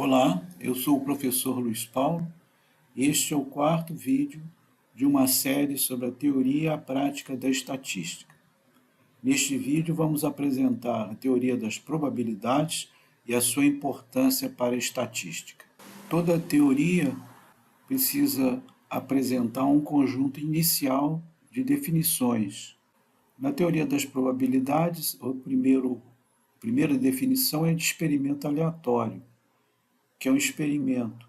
Olá, eu sou o professor Luiz Paulo. Este é o quarto vídeo de uma série sobre a teoria e a prática da estatística. Neste vídeo vamos apresentar a teoria das probabilidades e a sua importância para a estatística. Toda teoria precisa apresentar um conjunto inicial de definições. Na teoria das probabilidades, a primeira definição é de experimento aleatório, que é um experimento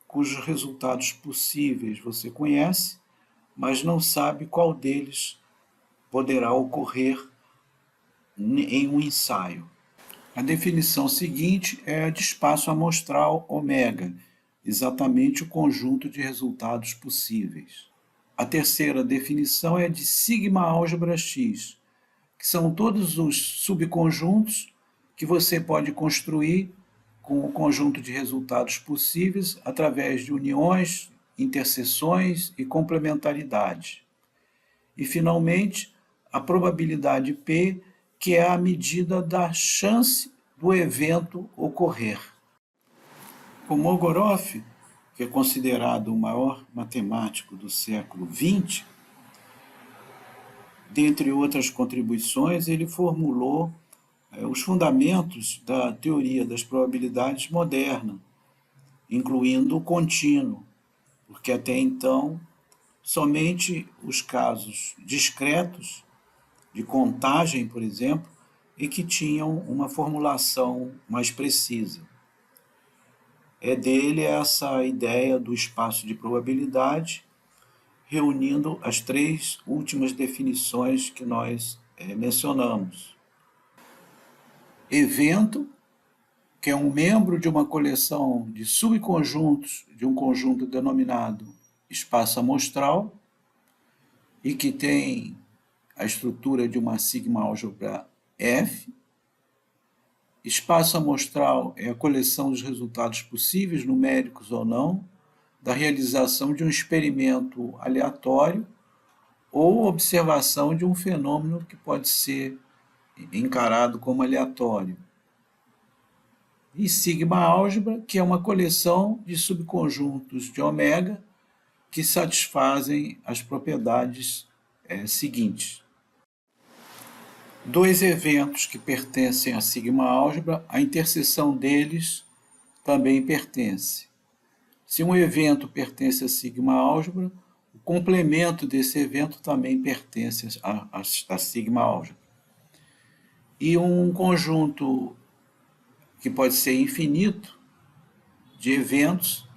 cujos resultados possíveis você conhece, mas não sabe qual deles poderá ocorrer em um ensaio. A definição seguinte é a de espaço amostral ômega, exatamente o conjunto de resultados possíveis. A terceira definição é de sigma álgebra X, que são todos os subconjuntos que você pode construir com o conjunto de resultados possíveis através de uniões, interseções e complementaridade. E, finalmente, a probabilidade P, que é a medida da chance do evento ocorrer. Kolmogorov, que é considerado o maior matemático do século XX, dentre outras contribuições, ele formulou os fundamentos da teoria das probabilidades moderna, incluindo o contínuo, porque até então somente os casos discretos de contagem, por exemplo, e que tinham uma formulação mais precisa. É dele essa ideia do espaço de probabilidade, reunindo as três últimas definições que nós mencionamos. Evento, que é um membro de uma coleção de subconjuntos de um conjunto denominado espaço amostral e que tem a estrutura de uma sigma álgebra F. Espaço amostral é a coleção dos resultados possíveis, numéricos ou não, da realização de um experimento aleatório ou observação de um fenômeno que pode ser encarado como aleatório. E sigma álgebra, que é uma coleção de subconjuntos de ômega que satisfazem as propriedades seguintes. Dois eventos que pertencem a sigma álgebra, a interseção deles também pertence. Se um evento pertence a sigma álgebra, o complemento desse evento também pertence a sigma álgebra. E um conjunto que pode ser infinito de eventos,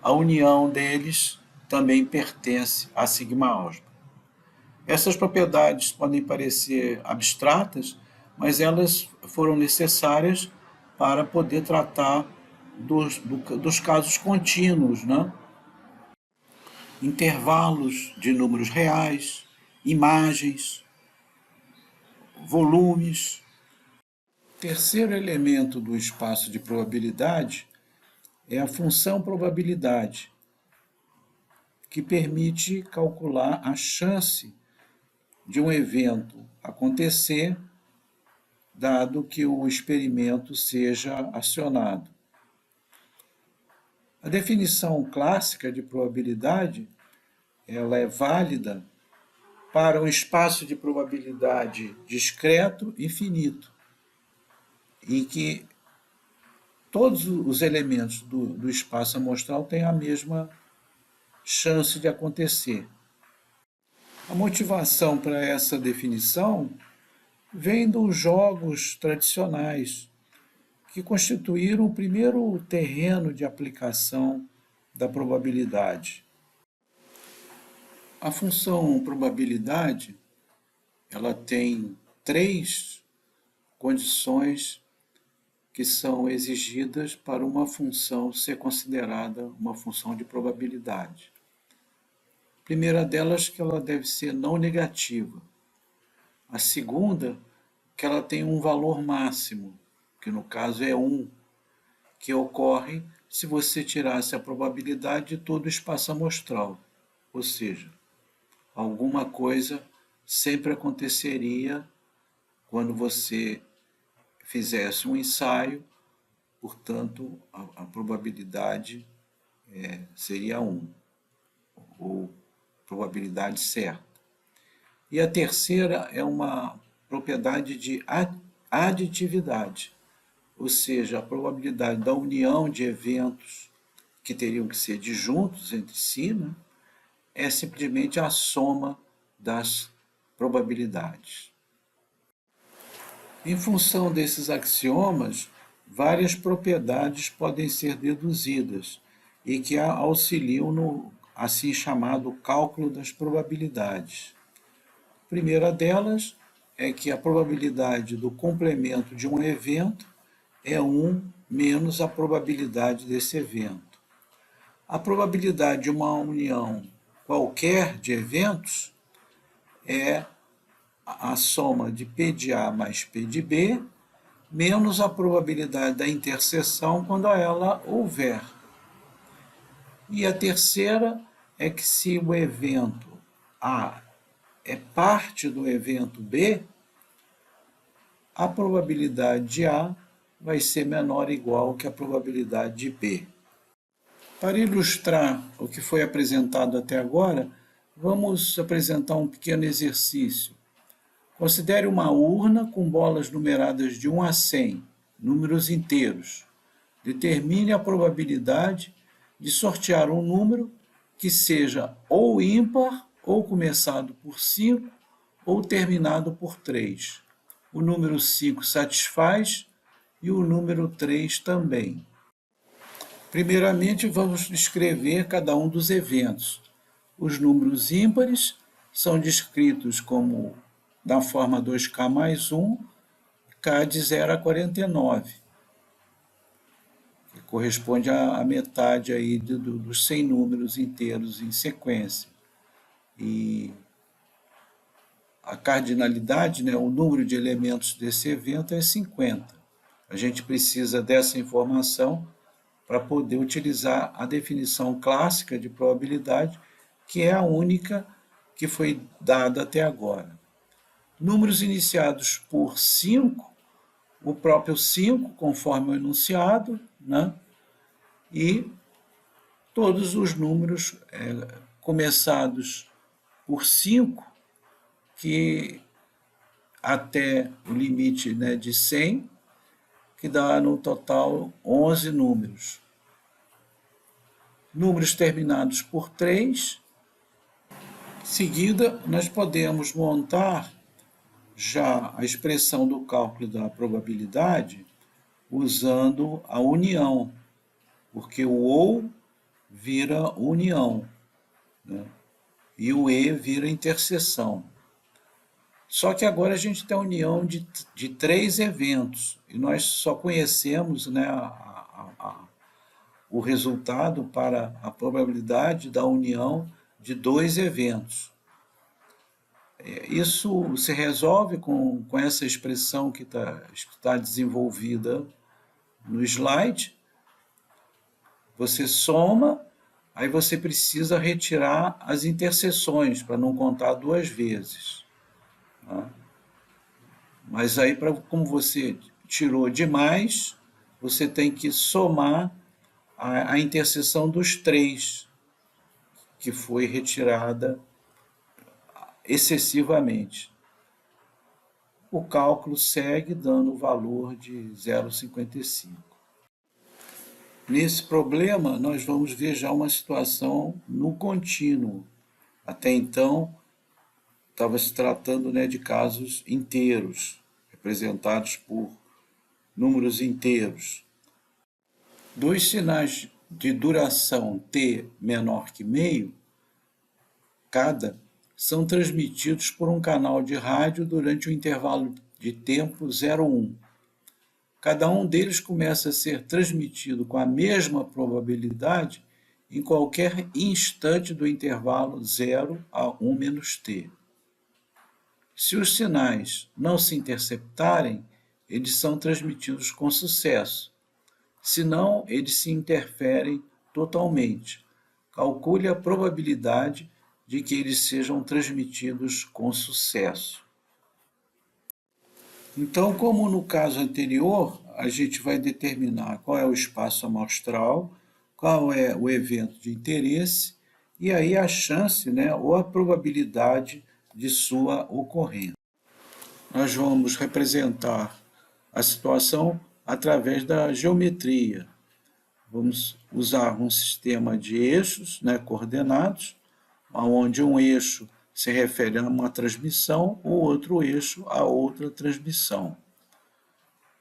a união deles também pertence à sigma álgebra. Essas propriedades podem parecer abstratas, mas elas foram necessárias para poder tratar dos casos contínuos, né? Intervalos de números reais, imagens, volumes. O terceiro elemento do espaço de probabilidade é a função probabilidade, que permite calcular a chance de um evento acontecer, dado que o experimento seja acionado. A definição clássica de probabilidade, ela é válida para um espaço de probabilidade discreto e finito, em que todos os elementos do espaço amostral têm a mesma chance de acontecer. A motivação para essa definição vem dos jogos tradicionais, que constituíram o primeiro terreno de aplicação da probabilidade. A função probabilidade, ela tem três condições que são exigidas para uma função ser considerada uma função de probabilidade. A primeira delas, que ela deve ser não negativa. A segunda, que ela tem um valor máximo, que no caso é 1, que ocorre se você tirasse a probabilidade de todo o espaço amostral, ou seja, alguma coisa sempre aconteceria quando você fizesse um ensaio portanto, a probabilidade seria 1, ou probabilidade certa. E a terceira é uma propriedade de aditividade, ou seja, a probabilidade da união de eventos que teriam que ser disjuntos entre si, né, é simplesmente a soma das probabilidades. Em função desses axiomas, várias propriedades podem ser deduzidas e que auxiliam no assim chamado cálculo das probabilidades. A primeira delas é que a probabilidade do complemento de um evento é 1 menos a probabilidade desse evento. A probabilidade de uma união qualquer de eventos é a soma de P de A mais P de B, menos a probabilidade da interseção quando ela houver. E a terceira é que se o evento A é parte do evento B, a probabilidade de A vai ser menor ou igual que a probabilidade de B. Para ilustrar o que foi apresentado até agora, vamos apresentar um pequeno exercício. Considere uma urna com bolas numeradas de 1 a 100, números inteiros. Determine a probabilidade de sortear um número que seja ou ímpar, ou começado por 5, ou terminado por 3. O número 5 satisfaz e o número 3 também. Primeiramente, vamos descrever cada um dos eventos. Os números ímpares são descritos como da forma 2k mais 1, k de 0 a 49, que corresponde à metade aí dos 100 números inteiros em sequência. E a cardinalidade, né, o número de elementos desse evento é 50. A gente precisa dessa informação para poder utilizar a definição clássica de probabilidade, que é a única que foi dada até agora. Números iniciados por 5, o próprio 5, conforme o enunciado, né? E todos os números começados por 5, que até o limite, né, de 100, que dá no total 11 números. Números terminados por 3. Em seguida, nós podemos montar já a expressão do cálculo da probabilidade usando a união, porque o ou vira união, né? E o e vira interseção. Só que agora a gente tem a união de 3 eventos, e nós só conhecemos, né, o resultado para a probabilidade da união de 2 eventos. Isso se resolve com essa expressão que está desenvolvida no slide. Você soma, aí você precisa retirar as interseções para não contar 2 vezes. Tá? Mas aí, como você tirou demais, você tem que somar a interseção dos 3, que foi retirada excessivamente. O cálculo segue dando o valor de 0,55. Nesse problema, nós vamos ver já uma situação no contínuo. Até então, estava se tratando, né, de casos inteiros, representados por números inteiros. 2 sinais de duração t menor que meio, cada, são transmitidos por um canal de rádio durante o intervalo de tempo 0,1. Cada um deles começa a ser transmitido com a mesma probabilidade em qualquer instante do intervalo 0 a 1 menos t. Se os sinais não se interceptarem, eles são transmitidos com sucesso. Se não, eles se interferem totalmente. Calcule a probabilidade de que eles sejam transmitidos com sucesso. Então, como no caso anterior, a gente vai determinar qual é o espaço amostral, qual é o evento de interesse, e aí a chance, né, ou a probabilidade de sua ocorrência. Nós vamos representar a situação através da geometria. Vamos usar um sistema de eixos, né, coordenados, onde um eixo se refere a uma transmissão, o outro eixo a outra transmissão.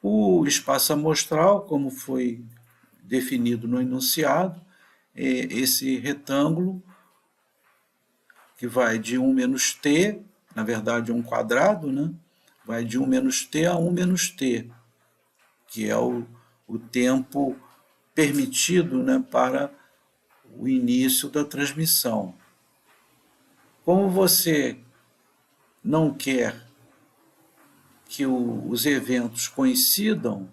O espaço amostral, como foi definido no enunciado, é esse retângulo que vai de 1 menos t, na verdade um quadrado, né? Vai de 1 menos t a 1 menos t, que é o tempo permitido, né, para o início da transmissão. Como você não quer que os eventos coincidam,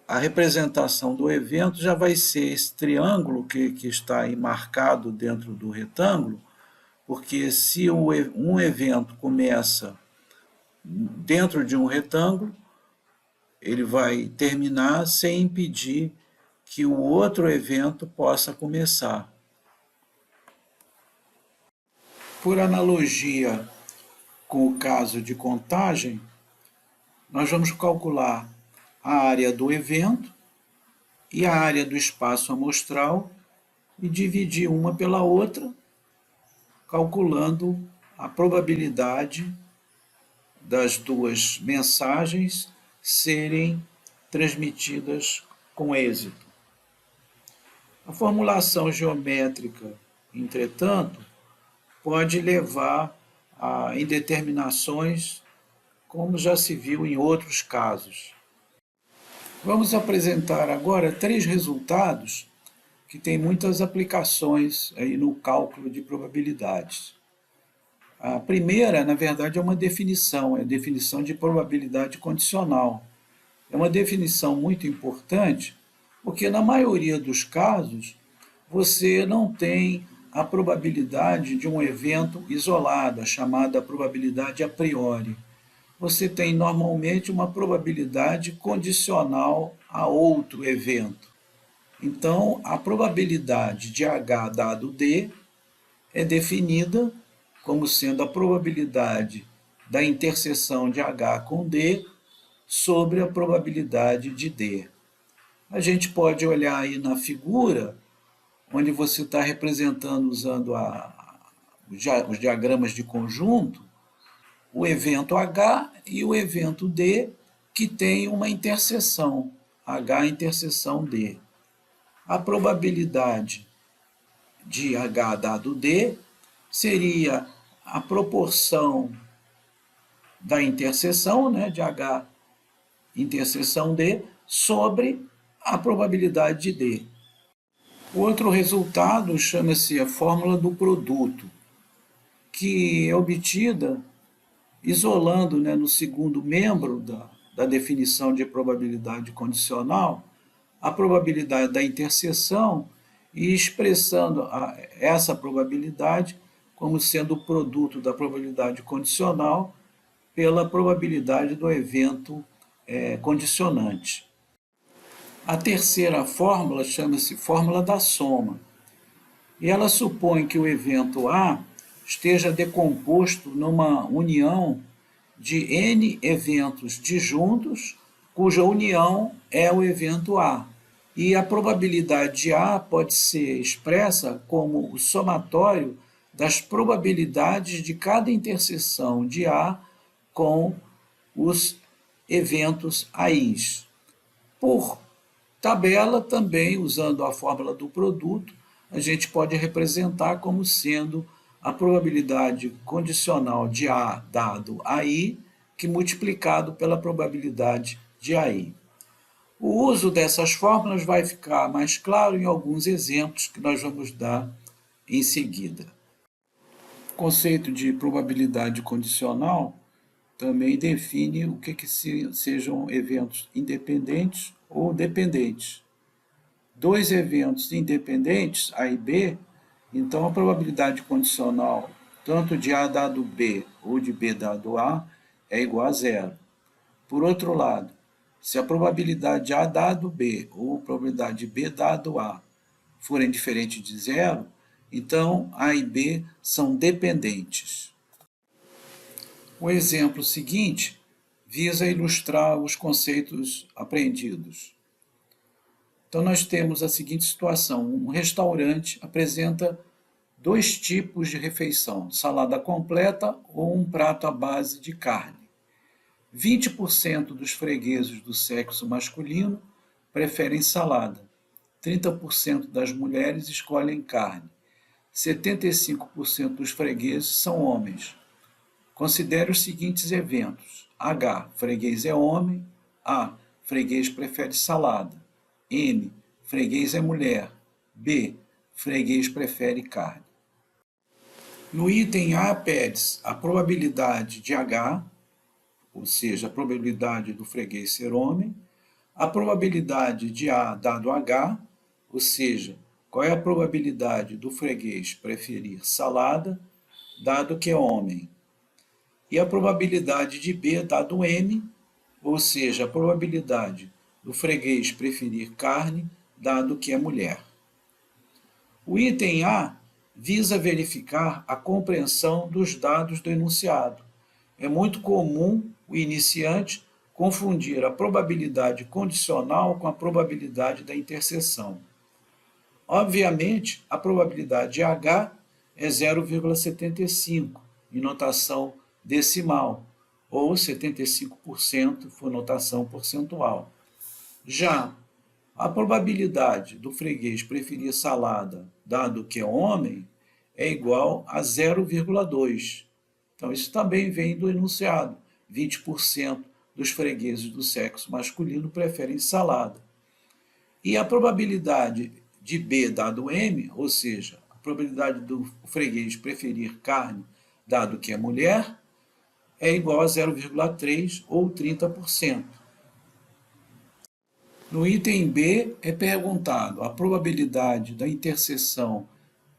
a representação do evento já vai ser esse triângulo que está aí marcado dentro do retângulo, porque se um evento começa dentro de um retângulo, ele vai terminar sem impedir que o outro evento possa começar. Por analogia com o caso de contagem, nós vamos calcular a área do evento e a área do espaço amostral e dividir uma pela outra, calculando a probabilidade das duas mensagens serem transmitidas com êxito. A formulação geométrica, entretanto, pode levar a indeterminações, como já se viu em outros casos. Vamos apresentar agora 3 resultados que têm muitas aplicações aí no cálculo de probabilidades. A primeira, na verdade, é uma definição, é a definição de probabilidade condicional. É uma definição muito importante, porque na maioria dos casos você não tem a probabilidade de um evento isolada, chamada probabilidade a priori. Você tem normalmente uma probabilidade condicional a outro evento. Então, a probabilidade de H dado D é definida como sendo a probabilidade da interseção de H com D sobre a probabilidade de D. A gente pode olhar aí na figura, onde você está representando usando os diagramas de conjunto, o evento H e o evento D, que tem uma interseção, H interseção D. A probabilidade de H dado D seria a proporção da interseção, né, de H interseção D, sobre a probabilidade de D. O outro resultado chama-se a fórmula do produto, que é obtida isolando, né, no segundo membro da definição de probabilidade condicional, a probabilidade da interseção e expressando essa probabilidade como sendo o produto da probabilidade condicional pela probabilidade do evento condicionante. A terceira fórmula chama-se fórmula da soma, e ela supõe que o evento A esteja decomposto numa união de N eventos disjuntos, cuja união é o evento A. E a probabilidade de A pode ser expressa como o somatório das probabilidades de cada interseção de A com os eventos AIs. Por tabela, também usando a fórmula do produto, a gente pode representar como sendo a probabilidade condicional de A dado AI, que multiplicado pela probabilidade de AI. O uso dessas fórmulas vai ficar mais claro em alguns exemplos que nós vamos dar em seguida. O conceito de probabilidade condicional também define o que sejam eventos independentes ou dependentes. 2 eventos independentes, A e B, então a probabilidade condicional tanto de A dado B ou de B dado A é igual a 0. Por outro lado, Se a probabilidade A dado B ou a probabilidade B dado A forem diferentes de zero, então A e B são dependentes. O exemplo seguinte visa ilustrar os conceitos aprendidos. Então, nós temos a seguinte situação: um restaurante apresenta dois tipos de refeição, salada completa ou um prato à base de carne. 20% dos fregueses do sexo masculino preferem salada, 30% das mulheres escolhem carne, 75% dos fregueses são homens. Considere os seguintes eventos: H, freguês é homem. A, freguês prefere salada. M, freguês é mulher. B, freguês prefere carne. No item A, pede-se a probabilidade de H, ou seja, a probabilidade do freguês ser homem, a probabilidade de A dado H, ou seja, qual é a probabilidade do freguês preferir salada, dado que é homem, e a probabilidade de B dado M, ou seja, a probabilidade do freguês preferir carne, dado que é mulher. O item A visa verificar a compreensão dos dados do enunciado. É muito comum o iniciante confundir a probabilidade condicional com a probabilidade da interseção. Obviamente, a probabilidade de H é 0,75 em notação decimal, ou 75% for notação percentual. Já a probabilidade do freguês preferir salada, dado que é homem, é igual a 0,2. Então, isso também vem do enunciado. 20% dos fregueses do sexo masculino preferem salada. E a probabilidade de B dado M, ou seja, a probabilidade do freguês preferir carne, dado que é mulher, é igual a 0,3 ou 30%. No item B é perguntado a probabilidade da interseção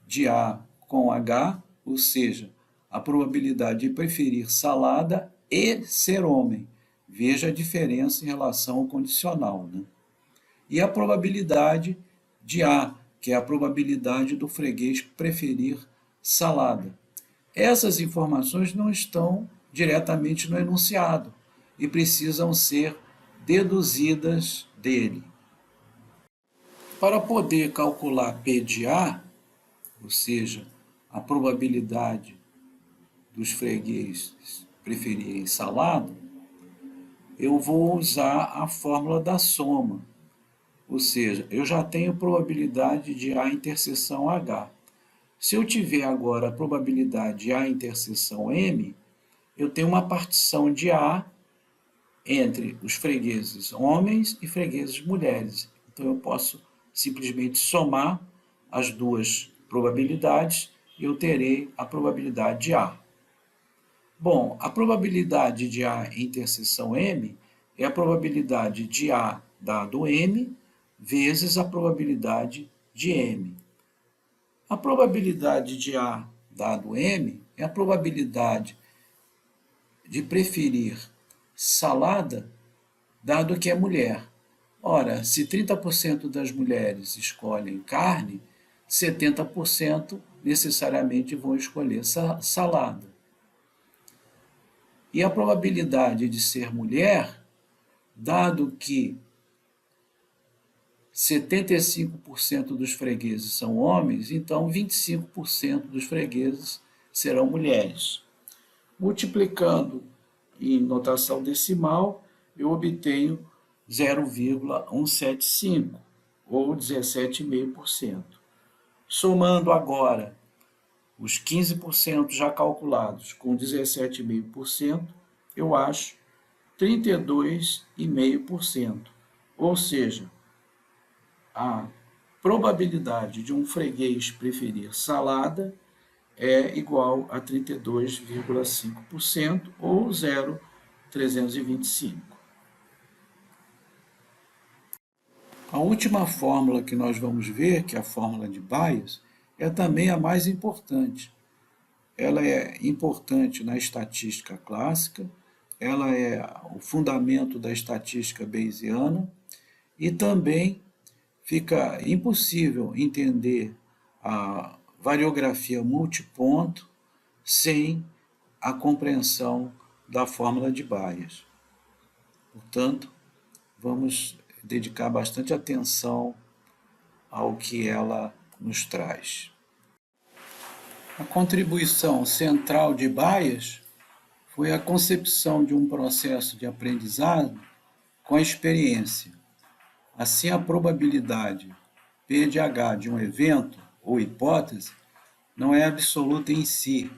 de A com H, ou seja, a probabilidade de preferir salada e ser homem. Veja a diferença em relação ao condicional, né? E a probabilidade de A, que é a probabilidade do freguês preferir salada. Essas informações não estão diretamente no enunciado e precisam ser deduzidas dele. Para poder calcular P de A, ou seja, a probabilidade dos fregueses preferirem salada, eu vou usar a fórmula da soma. Ou seja, eu já tenho probabilidade de A interseção H. Se eu tiver agora a probabilidade de A interseção M, eu tenho uma partição de A entre os fregueses homens e fregueses mulheres. Então, eu posso simplesmente somar as duas probabilidades e eu terei a probabilidade de A. Bom, a probabilidade de A interseção M é a probabilidade de A dado M vezes a probabilidade de M. A probabilidade de A dado M é a probabilidade de preferir salada, dado que é mulher. Ora, se 30% das mulheres escolhem carne, 70% necessariamente vão escolher salada. E a probabilidade de ser mulher, dado que 75% dos fregueses são homens, então 25% dos fregueses serão mulheres. Multiplicando em notação decimal, eu obtenho 0,175, ou 17,5%. Somando agora os 15% já calculados com 17,5%, eu acho 32,5%. Ou seja, a probabilidade de um freguês preferir salada é igual a 32,5% ou 0,325. A última fórmula que nós vamos ver, que é a fórmula de Bayes, é também a mais importante. Ela é importante na estatística clássica, ela é o fundamento da estatística bayesiana e também fica impossível entender a variografia multiponto sem a compreensão da fórmula de Bayes. Portanto, vamos dedicar bastante atenção ao que ela nos traz. A contribuição central de Bayes foi a concepção de um processo de aprendizado com a experiência. Assim, a probabilidade P de H de um evento ou hipótese não é absoluta em si,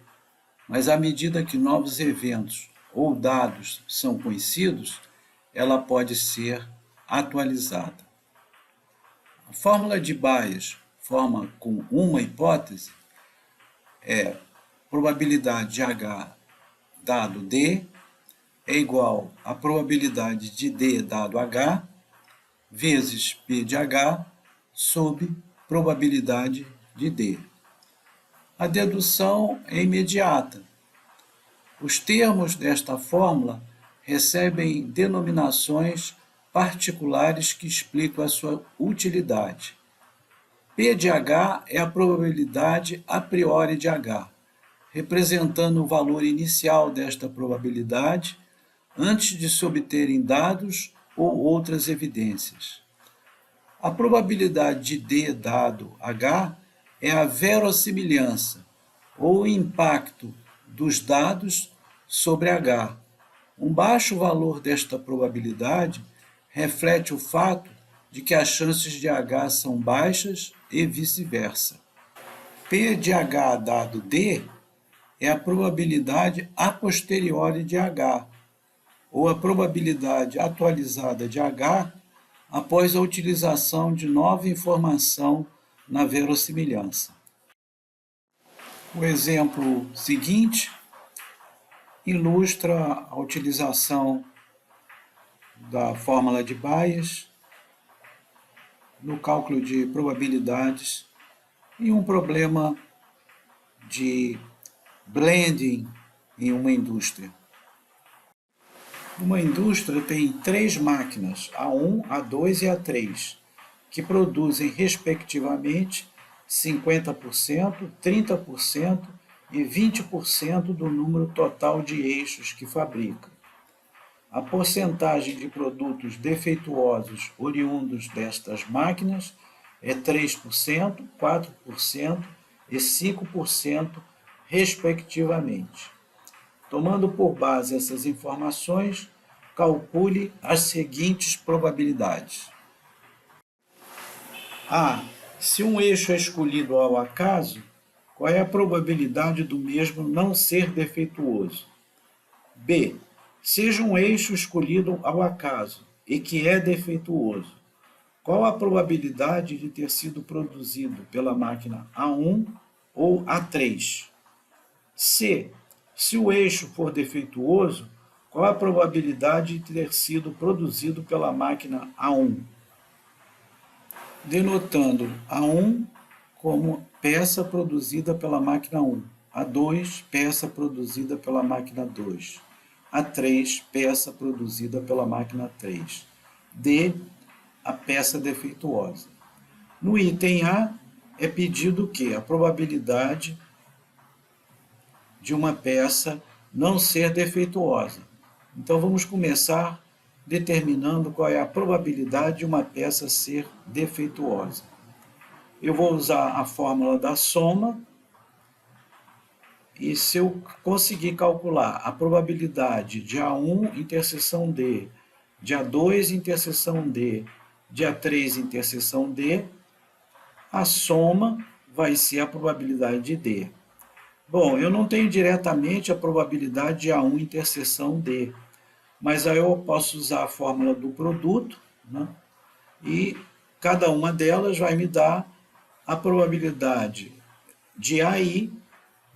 mas à medida que novos eventos ou dados são conhecidos, ela pode ser atualizada. A fórmula de Bayes forma com uma hipótese é probabilidade de H dado D é igual à probabilidade de D dado H vezes P de H sobre probabilidade de D. A dedução é imediata. Os termos desta fórmula recebem denominações particulares que explicam a sua utilidade. P de H é a probabilidade a priori de H, representando o valor inicial desta probabilidade antes de se obterem dados ou outras evidências. A probabilidade de D dado H é a verossimilhança ou o impacto dos dados sobre H. Um baixo valor desta probabilidade reflete o fato de que as chances de H são baixas e vice-versa. P de H dado D é a probabilidade a posteriori de H, ou a probabilidade atualizada de H após a utilização de nova informação na verossimilhança. O exemplo seguinte ilustra a utilização da fórmula de Bayes no cálculo de probabilidades em um problema de blending em uma indústria. Uma indústria tem 3 máquinas, A1, A2 e A3, que produzem, respectivamente, 50%, 30% e 20% do número total de eixos que fabrica. A porcentagem de produtos defeituosos oriundos destas máquinas é 3%, 4% e 5%, respectivamente. Tomando por base essas informações, calcule as seguintes probabilidades. A. Se um eixo é escolhido ao acaso, qual é a probabilidade do mesmo não ser defeituoso? B. Seja um eixo escolhido ao acaso e que é defeituoso, qual a probabilidade de ter sido produzido pela máquina A1 ou A3? C. Se o eixo for defeituoso, qual a probabilidade de ter sido produzido pela máquina A1? Denotando A1 como peça produzida pela máquina 1, A2, peça produzida pela máquina 2, A3, peça produzida pela máquina 3, D, a peça defeituosa. No item A, é pedido que a probabilidade de uma peça não ser defeituosa. Então, vamos começar determinando qual é a probabilidade de uma peça ser defeituosa. Eu vou usar a fórmula da soma, e se eu conseguir calcular a probabilidade de A1 interseção D, de A2 interseção D, de A3 interseção D, a soma vai ser a probabilidade de D. Bom, eu não tenho diretamente a probabilidade de A1 interseção D, mas aí eu posso usar a fórmula do produto, né? E cada uma delas vai me dar a probabilidade de AI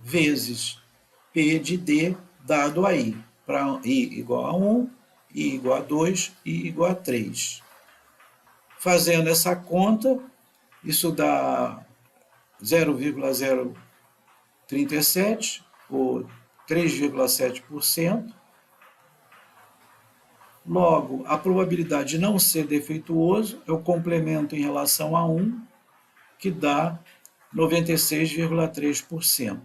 vezes P de D dado AI, para I igual a 1, I igual a 2, I igual a 3. Fazendo essa conta, isso dá 0,037, ou 3,7%, Logo, a probabilidade de não ser defeituoso, eu complemento em relação a 1, que dá 96,3%.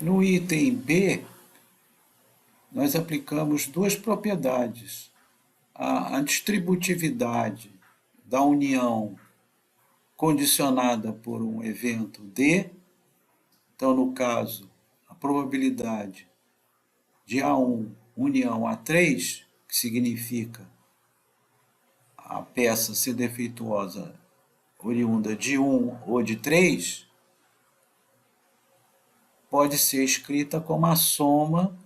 No item B, nós aplicamos duas propriedades. A distributividade da união condicionada por um evento D, então, no caso, a probabilidade de A1 união A3, que significa a peça ser defeituosa oriunda de 1 ou de 3, pode ser escrita como a soma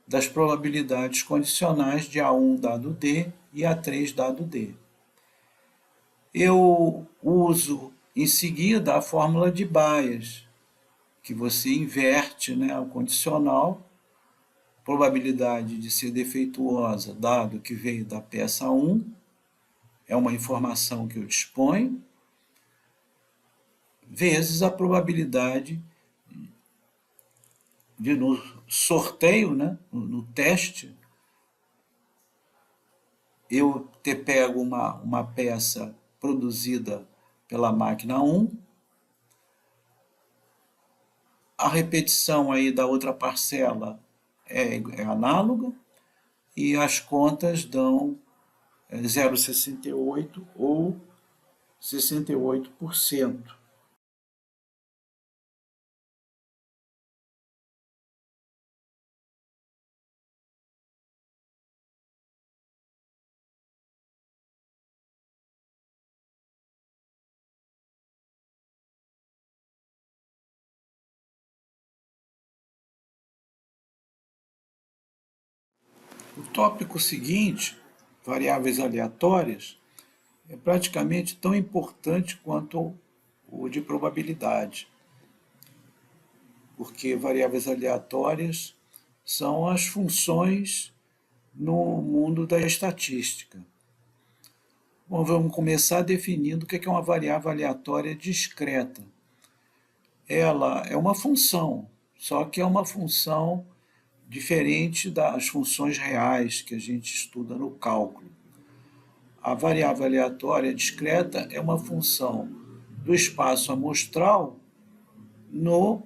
das probabilidades condicionais de A1 dado D e A3 dado D. Eu uso em seguida a fórmula de Bayes, que você inverte, né, o condicional, probabilidade de ser defeituosa, dado que veio da peça 1, é uma informação que eu disponho, vezes a probabilidade de, no sorteio, né, no teste, eu ter pego uma peça produzida pela máquina 1, a repetição aí da outra parcela é análoga, e as contas dão 0,68 ou 68%. O tópico seguinte, variáveis aleatórias, é praticamente tão importante quanto o de probabilidade, porque variáveis aleatórias são as funções no mundo da estatística. Bom, vamos começar definindo o que é uma variável aleatória discreta. Ela é uma função, só que é uma função diferente das funções reais que a gente estuda no cálculo. A variável aleatória discreta é uma função do espaço amostral no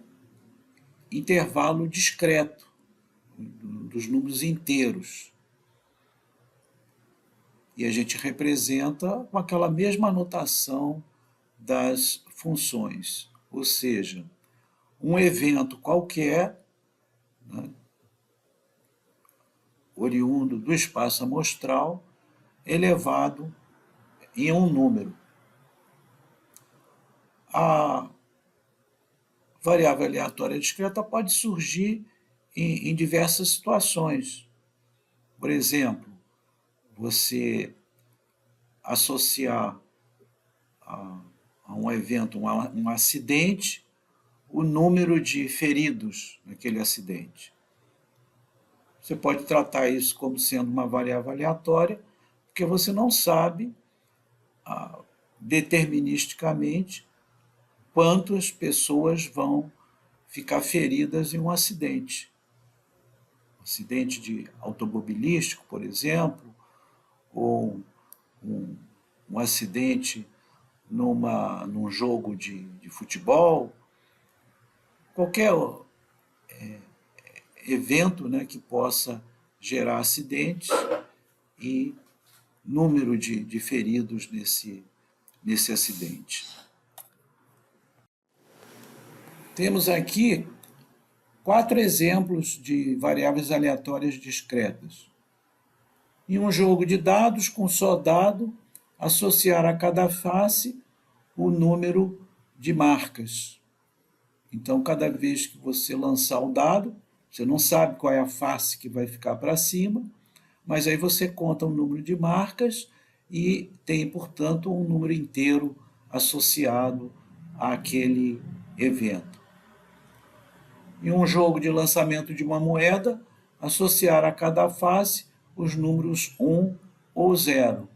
intervalo discreto dos números inteiros. E a gente representa com aquela mesma notação das funções, ou seja, um evento qualquer, né, oriundo do espaço amostral, elevado em um número. A variável aleatória discreta pode surgir em diversas situações. Por exemplo, você associar a um evento, um acidente, o número de feridos naquele acidente. Você pode tratar isso como sendo uma variável aleatória, porque você não sabe deterministicamente quantas pessoas vão ficar feridas em um acidente. Acidente de automobilístico, por exemplo, ou um acidente num jogo de futebol, qualquer evento, né, que possa gerar acidentes e número de feridos nesse acidente. Temos aqui 4 exemplos de variáveis aleatórias discretas. Em um jogo de dados, com só dado, associar a cada face o número de marcas. Então, cada vez que você lançar o dado, você não sabe qual é a face que vai ficar para cima, mas aí você conta o número de marcas e tem, portanto, um número inteiro associado àquele evento. Em um jogo de lançamento de uma moeda, associar a cada face os números 1 ou 0.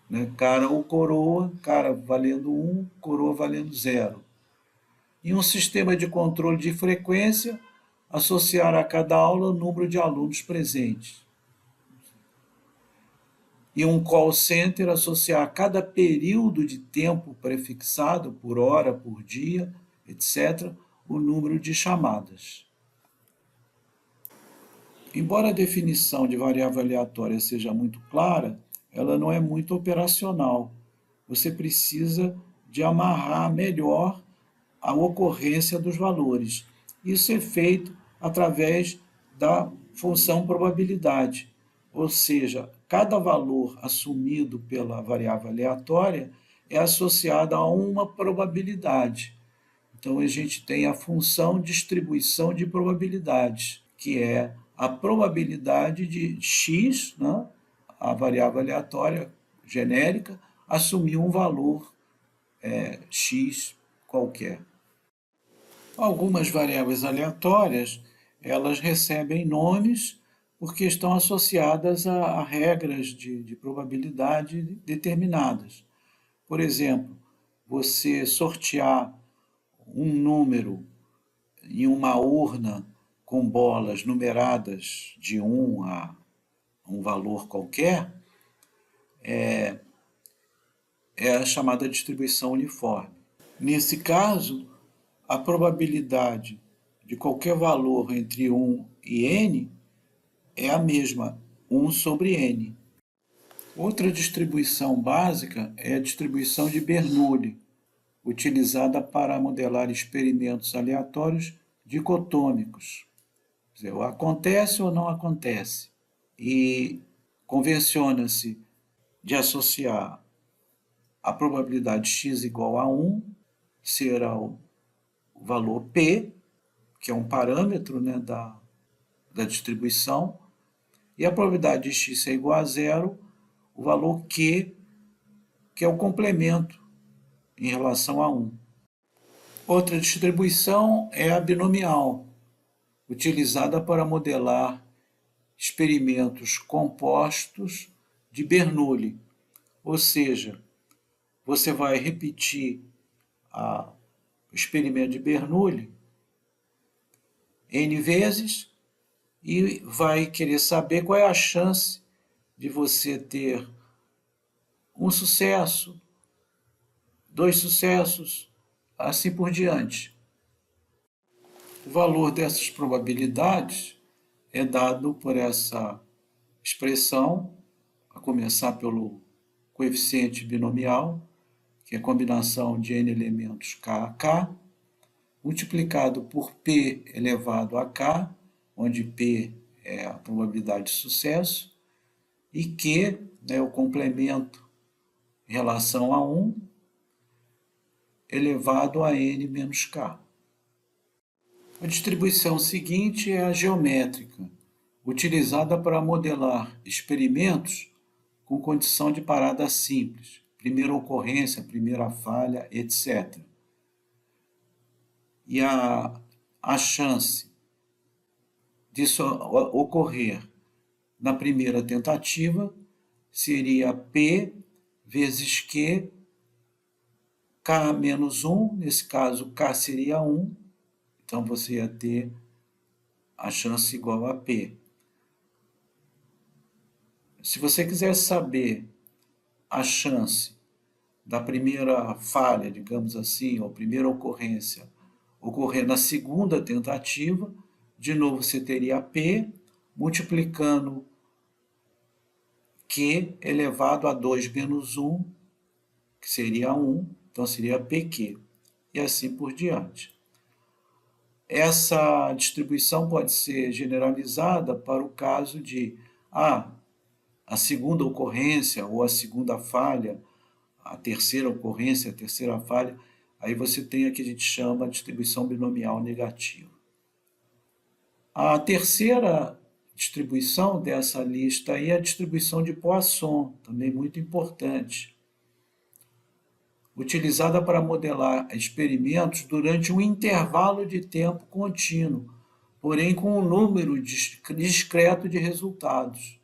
Né? Cara ou coroa, cara valendo 1, coroa valendo 0. Em um sistema de controle de frequência, associar a cada aula o número de alunos presentes. E um call center associar a cada período de tempo prefixado, por hora, por dia, etc., o número de chamadas. Embora a definição de variável aleatória seja muito clara, ela não é muito operacional. Você precisa de amarrar melhor a ocorrência dos valores. Isso é feito através da função probabilidade, ou seja, cada valor assumido pela variável aleatória é associado a uma probabilidade. Então, a gente tem a função distribuição de probabilidades, que é a probabilidade de x, né, a variável aleatória genérica, assumir um valor x qualquer. Algumas variáveis aleatórias, elas recebem nomes porque estão associadas a regras de probabilidade determinadas. Por exemplo, você sortear um número em uma urna com bolas numeradas de 1 a um valor qualquer, é a chamada distribuição uniforme. Nesse caso, a probabilidade de qualquer valor entre 1 e n é a mesma, 1 sobre n. Outra distribuição básica é a distribuição de Bernoulli, utilizada para modelar experimentos aleatórios dicotômicos. Quer dizer, ou acontece ou não acontece. E convenciona-se de associar a probabilidade x igual a 1 ser o valor p, que é um parâmetro, né, da distribuição, e a probabilidade de x ser igual a zero, o valor q, que é o complemento em relação a 1. Outra distribuição é a binomial, utilizada para modelar experimentos compostos de Bernoulli, ou seja, você vai repetir o experimento de Bernoulli N vezes e vai querer saber qual é a chance de você ter um sucesso, 2 sucessos, assim por diante. O valor dessas probabilidades é dado por essa expressão, a começar pelo coeficiente binomial, que é a combinação de n elementos k a k, multiplicado por p elevado a k, onde p é a probabilidade de sucesso, e q é o complemento em relação a 1, elevado a n menos k. A distribuição seguinte é a geométrica, utilizada para modelar experimentos com condição de parada simples, primeira ocorrência, primeira falha, etc. E a chance disso ocorrer na primeira tentativa seria P vezes Q, K menos 1, nesse caso K seria 1, então você ia ter a chance igual a P. Se você quiser saber a chance da primeira falha, digamos assim, ou primeira ocorrência, ocorrer na segunda tentativa, de novo você teria P multiplicando Q elevado a 2 menos 1, que seria 1, então seria PQ, e assim por diante. Essa distribuição pode ser generalizada para o caso de a segunda ocorrência ou a segunda falha, a terceira ocorrência, a terceira falha, aí você tem a que a gente chama de distribuição binomial negativa. A terceira distribuição dessa lista aí é a distribuição de Poisson, também muito importante, utilizada para modelar experimentos durante um intervalo de tempo contínuo, porém com um número discreto de resultados.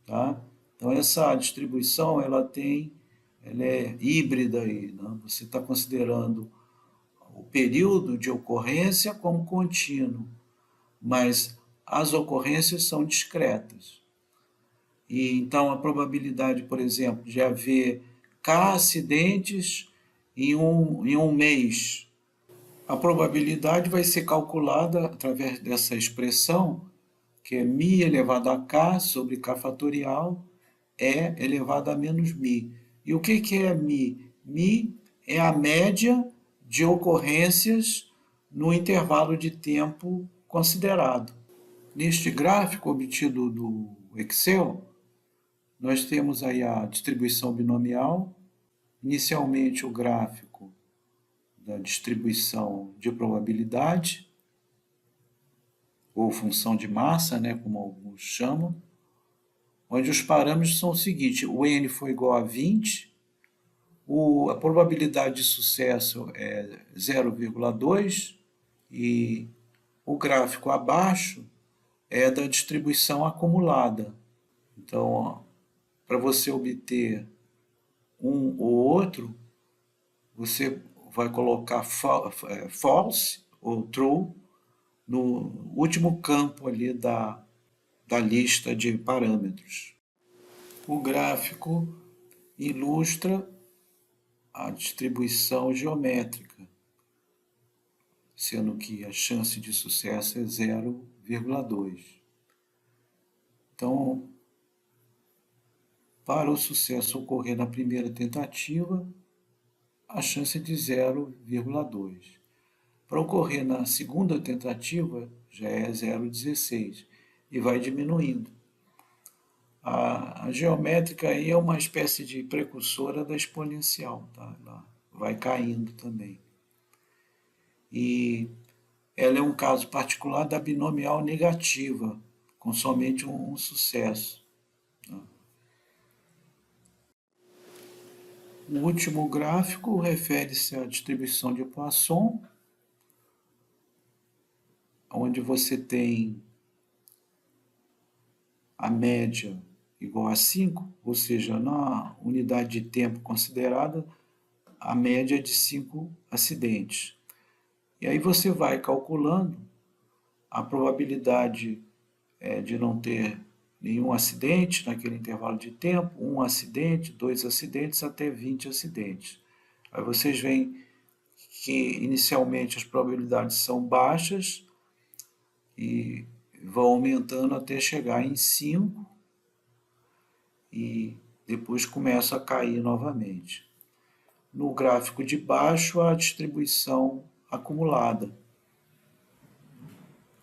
Tá? Então, essa distribuição ela é híbrida aí, né? Você está considerando o período de ocorrência como contínuo, mas as ocorrências são discretas. E então a probabilidade, por exemplo, de haver K acidentes em um mês, a probabilidade vai ser calculada através dessa expressão, que é μ elevado a K sobre K fatorial E elevado a menos μ. E o que é μ? μ é a média de ocorrências no intervalo de tempo considerado. Neste gráfico obtido do Excel, nós temos aí a distribuição binomial, inicialmente o gráfico da distribuição de probabilidade, ou função de massa, né, como alguns chamam, onde os parâmetros são o seguinte: o n foi igual a 20, a probabilidade de sucesso é 0,2 e o gráfico abaixo é da distribuição acumulada. Então, para você obter um ou outro, você vai colocar false ou true no último campo ali da lista de parâmetros. O gráfico ilustra a distribuição geométrica, sendo que a chance de sucesso é 0,2. Então, para o sucesso ocorrer na primeira tentativa, a chance é de 0,2. Para ocorrer na segunda tentativa, já é 0,16 e vai diminuindo. A geométrica aí é uma espécie de precursora da exponencial, tá? Ela vai caindo também. E ela é um caso particular da binomial negativa, com somente um sucesso. O último gráfico refere-se à distribuição de Poisson, onde você tem a média igual a 5, ou seja, na unidade de tempo considerada, a média é de 5 acidentes. E aí você vai calculando a probabilidade de não ter nenhum acidente naquele intervalo de tempo, 1 acidente, 2 acidentes, até 20 acidentes. Aí vocês veem que inicialmente as probabilidades são baixas e vão aumentando até chegar em 5 e depois começa a cair novamente. No gráfico de baixo, a distribuição acumulada,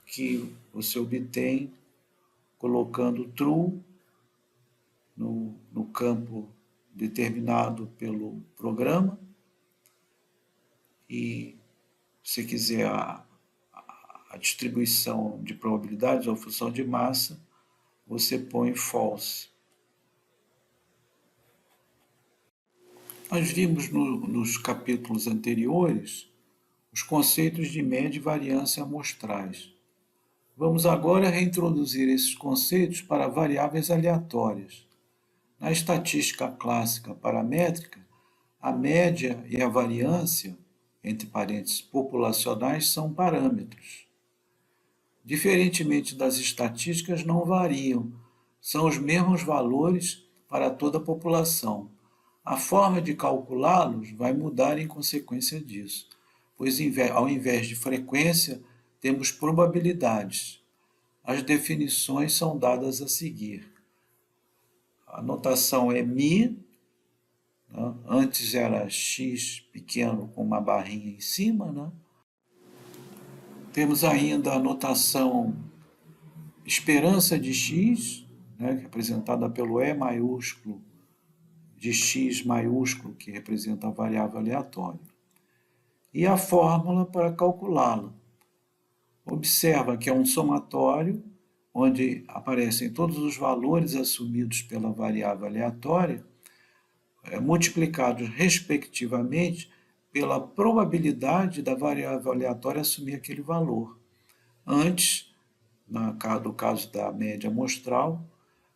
que você obtém colocando true no campo determinado pelo programa, e se quiser a distribuição de probabilidades ou função de massa, você põe false. Nós vimos nos capítulos anteriores os conceitos de média e variância amostrais. Vamos agora reintroduzir esses conceitos para variáveis aleatórias. Na estatística clássica paramétrica, a média e a variância, entre parênteses, populacionais, são parâmetros. Diferentemente das estatísticas, não variam, são os mesmos valores para toda a população. A forma de calculá-los vai mudar em consequência disso, pois ao invés de frequência, temos probabilidades. As definições são dadas a seguir. A notação é μ, né? Antes era x pequeno com uma barrinha em cima, né? Temos ainda a notação esperança de x, né, representada pelo E maiúsculo, de x maiúsculo, que representa a variável aleatória. E a fórmula para calculá-la. Observa que é um somatório, onde aparecem todos os valores assumidos pela variável aleatória, multiplicados respectivamente pela probabilidade da variável aleatória assumir aquele valor. Antes, no caso da média amostral,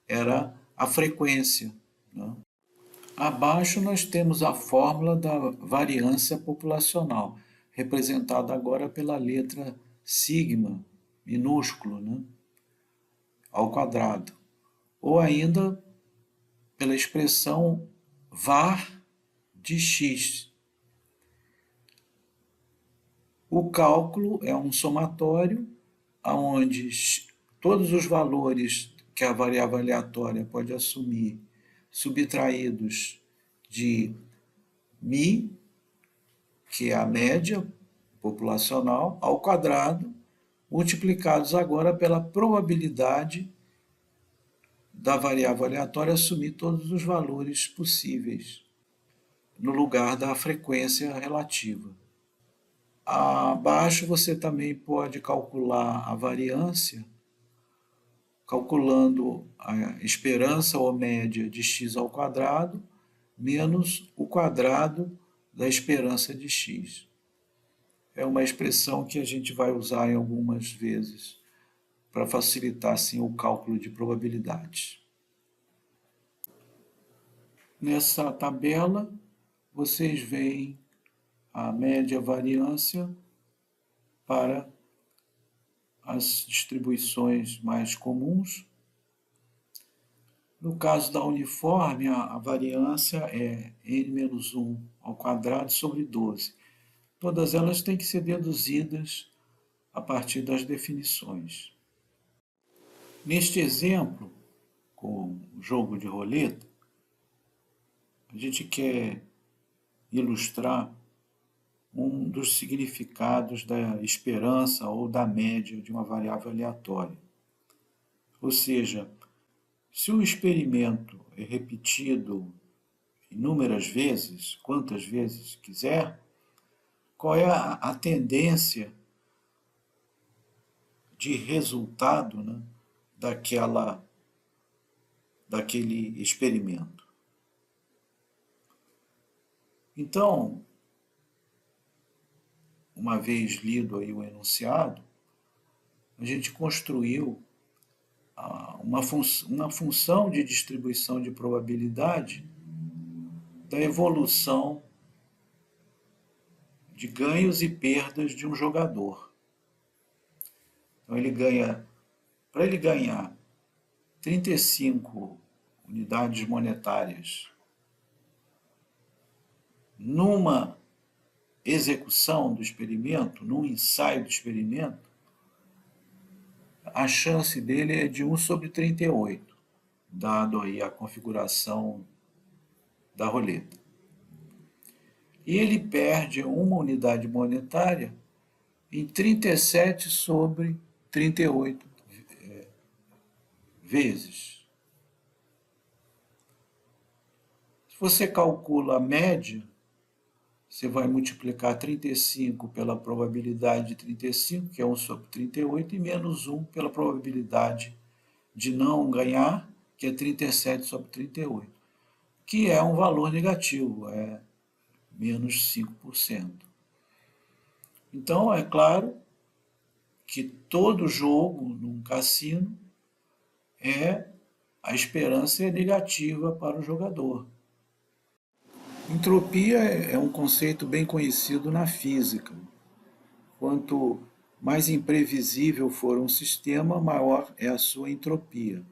era a frequência, né? Abaixo nós temos a fórmula da variância populacional, representada agora pela letra sigma, minúsculo, né, ao quadrado, ou ainda pela expressão var de x. O cálculo é um somatório onde todos os valores que a variável aleatória pode assumir, subtraídos de μ, que é a média populacional, ao quadrado, multiplicados agora pela probabilidade da variável aleatória assumir todos os valores possíveis no lugar da frequência relativa. Abaixo você também pode calcular a variância calculando a esperança ou média de x ao quadrado menos o quadrado da esperança de x. É uma expressão que a gente vai usar em algumas vezes para facilitar assim, o cálculo de probabilidades. Nessa tabela, vocês veem a média variância para as distribuições mais comuns. No caso da uniforme, a variância é n-1 ao quadrado sobre 12. Todas elas têm que ser deduzidas a partir das definições. Neste exemplo, com o jogo de roleta, a gente quer ilustrar um dos significados da esperança ou da média de uma variável aleatória. Ou seja, se o experimento é repetido inúmeras vezes, quantas vezes quiser, qual é a tendência de resultado, né, daquele experimento. Então, uma vez lido aí o enunciado, a gente construiu uma função de distribuição de probabilidade da evolução de ganhos e perdas de um jogador. Então para ele ganhar 35 unidades monetárias numa execução do experimento, num ensaio do experimento, a chance dele é de 1 sobre 38, dado aí a configuração da roleta. E ele perde uma unidade monetária em 37 sobre 38 vezes. Se você calcula a média, você vai multiplicar 35 pela probabilidade de 35, que é 1 sobre 38, e menos 1 pela probabilidade de não ganhar, que é 37 sobre 38, que é um valor negativo, é menos 5%. Então, é claro que todo jogo num cassino a esperança é negativa para o jogador. Entropia é um conceito bem conhecido na física. Quanto mais imprevisível for um sistema, maior é a sua entropia.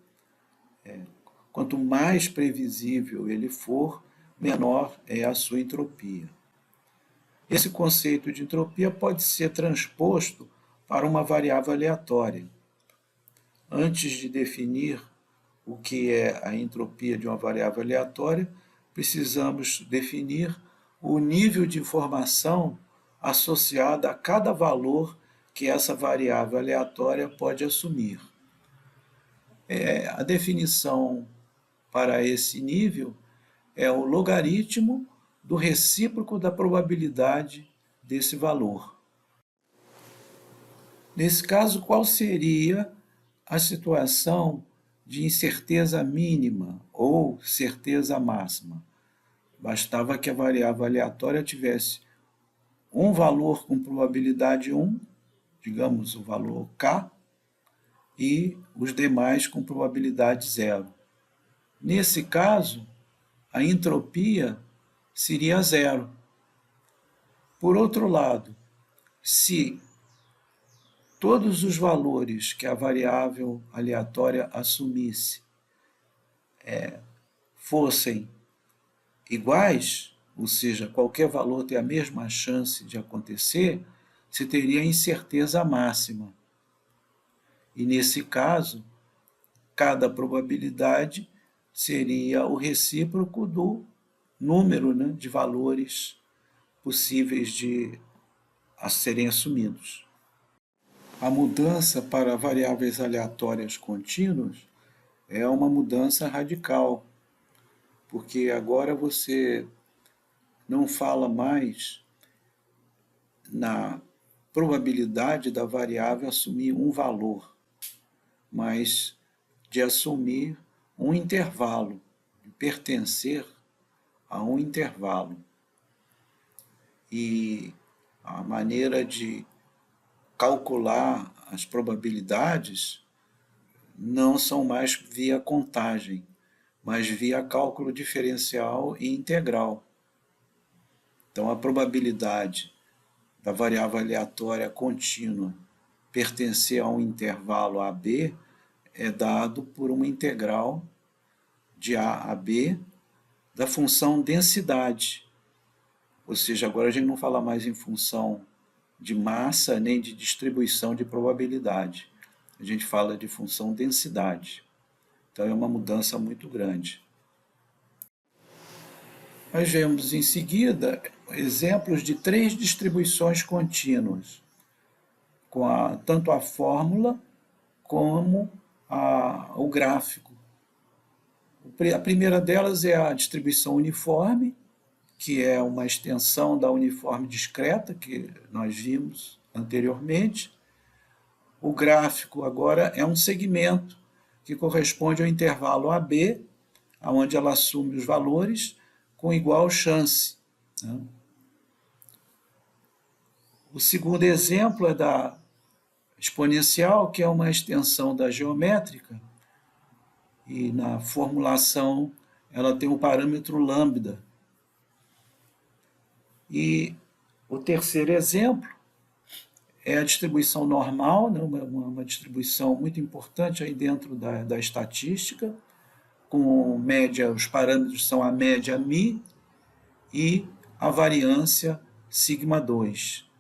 Quanto mais previsível ele for, menor é a sua entropia. Esse conceito de entropia pode ser transposto para uma variável aleatória. Antes de definir o que é a entropia de uma variável aleatória, precisamos definir o nível de informação associado a cada valor que essa variável aleatória pode assumir. A definição para esse nível é o logaritmo do recíproco da probabilidade desse valor. Nesse caso, qual seria a situação de incerteza mínima ou certeza máxima? Bastava que a variável aleatória tivesse um valor com probabilidade 1, digamos o valor k, e os demais com probabilidade 0. Nesse caso, a entropia seria 0. Por outro lado, se todos os valores que a variável aleatória assumisse fossem iguais, ou seja, qualquer valor tem a mesma chance de acontecer, se teria incerteza máxima. E nesse caso, cada probabilidade seria o recíproco do número, né, de valores possíveis a serem assumidos. A mudança para variáveis aleatórias contínuas é uma mudança radical, porque agora você não fala mais na probabilidade da variável assumir um valor, mas de assumir um intervalo, de pertencer a um intervalo. E a maneira de calcular as probabilidades não são mais via contagem, mas via cálculo diferencial e integral. Então, a probabilidade da variável aleatória contínua pertencer a um intervalo AB é dado por uma integral de A a B da função densidade. Ou seja, agora a gente não fala mais em função de massa nem de distribuição de probabilidade. A gente fala de função densidade. Então é uma mudança muito grande. Nós vemos em seguida exemplos de 3 distribuições contínuas, com tanto a fórmula como o gráfico. A primeira delas é a distribuição uniforme, que é uma extensão da uniforme discreta, que nós vimos anteriormente. O gráfico agora é um segmento que corresponde ao intervalo AB, onde ela assume os valores com igual chance, né? O segundo exemplo é da exponencial, que é uma extensão da geométrica, e na formulação ela tem o parâmetro lambda. E o terceiro exemplo é a distribuição normal, né? uma distribuição muito importante aí dentro da estatística, com média, os parâmetros são a média μ e a variância sigma 2.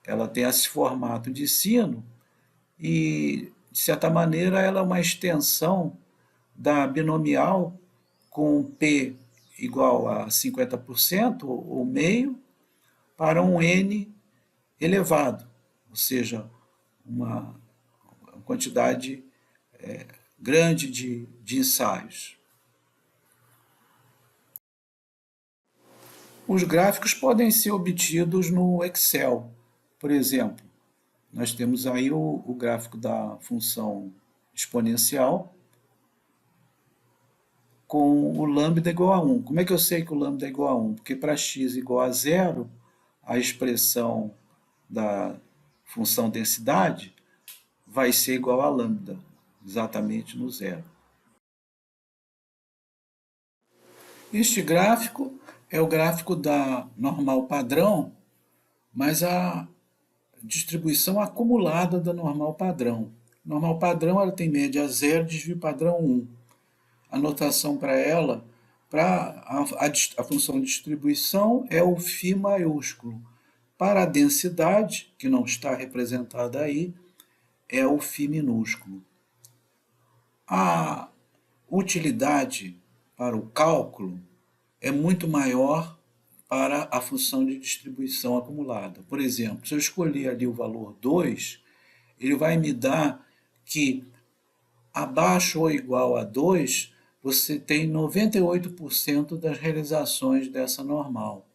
Ela tem esse formato de sino e, de certa maneira, ela é uma extensão da binomial com P igual a 50% ou meio para um N elevado, ou seja, uma quantidade grande de ensaios. Os gráficos podem ser obtidos no Excel. Por exemplo, nós temos aí o gráfico da função exponencial com o lambda igual a 1. Como é que eu sei que o lambda é igual a 1? Porque para x igual a 0, a expressão da função densidade vai ser igual a lambda, exatamente no zero. Este gráfico é o gráfico da normal padrão, mas a distribuição acumulada da normal padrão. Normal padrão ela tem média 0, desvio padrão 1. A notação para ela, para a função de distribuição, é o φ maiúsculo. Para a densidade, que não está representada aí, é o φ minúsculo. A utilidade para o cálculo é muito maior para a função de distribuição acumulada. Por exemplo, se eu escolher ali o valor 2, ele vai me dar que abaixo ou igual a 2, você tem 98% das realizações dessa normal.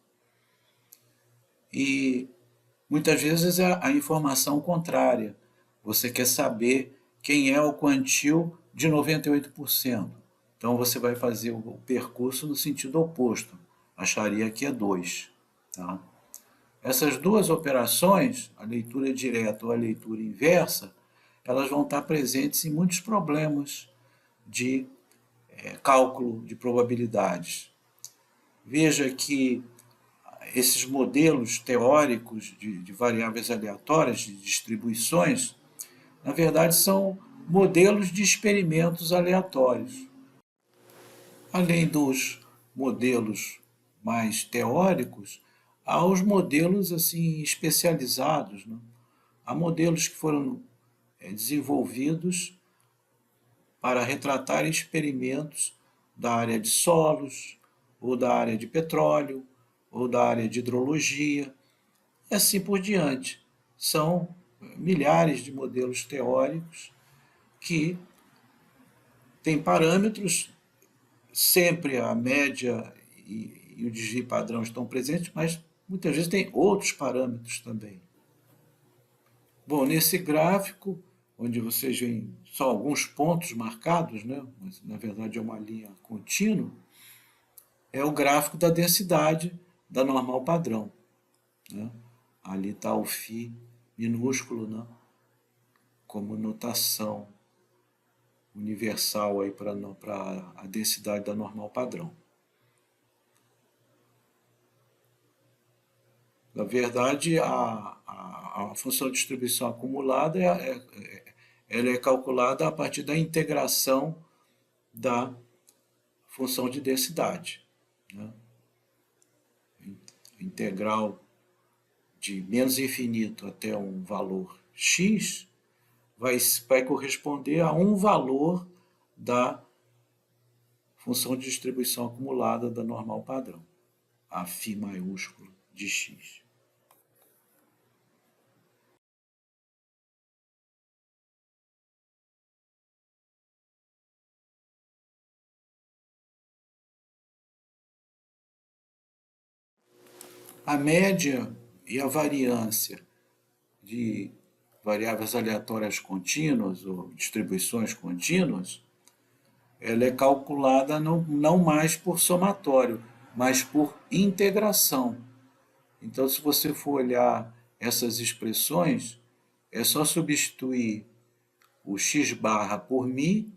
E muitas vezes é a informação contrária. Você quer saber quem é o quantil de 98%. Então você vai fazer o percurso no sentido oposto. Acharia que é 2. Tá? Essas duas operações, a leitura direta ou a leitura inversa, elas vão estar presentes em muitos problemas de cálculo de probabilidades. Veja que esses modelos teóricos de variáveis aleatórias, de distribuições, na verdade são modelos de experimentos aleatórios. Além dos modelos mais teóricos, há os modelos assim especializados, né? Há modelos que foram desenvolvidos para retratar experimentos da área de solos, ou da área de petróleo, ou da área de hidrologia, e assim por diante. São milhares de modelos teóricos que têm parâmetros, sempre a média e o desvio padrão estão presentes, mas muitas vezes tem outros parâmetros também. Bom, nesse gráfico, onde vocês veem só alguns pontos marcados, né? Mas na verdade é uma linha contínua, é o gráfico da densidade da normal padrão, né? Ali está o φ minúsculo, né? Como notação universal para a densidade da normal padrão. Na verdade, a função de distribuição acumulada ela é calculada a partir da integração da função de densidade, né? Integral de menos infinito até um valor x vai corresponder a um valor da função de distribuição acumulada da normal padrão, a φ maiúsculo de x. A média e a variância de variáveis aleatórias contínuas ou distribuições contínuas, ela é calculada não mais por somatório, mas por integração. Então, se você for olhar essas expressões, é só substituir o x barra por μ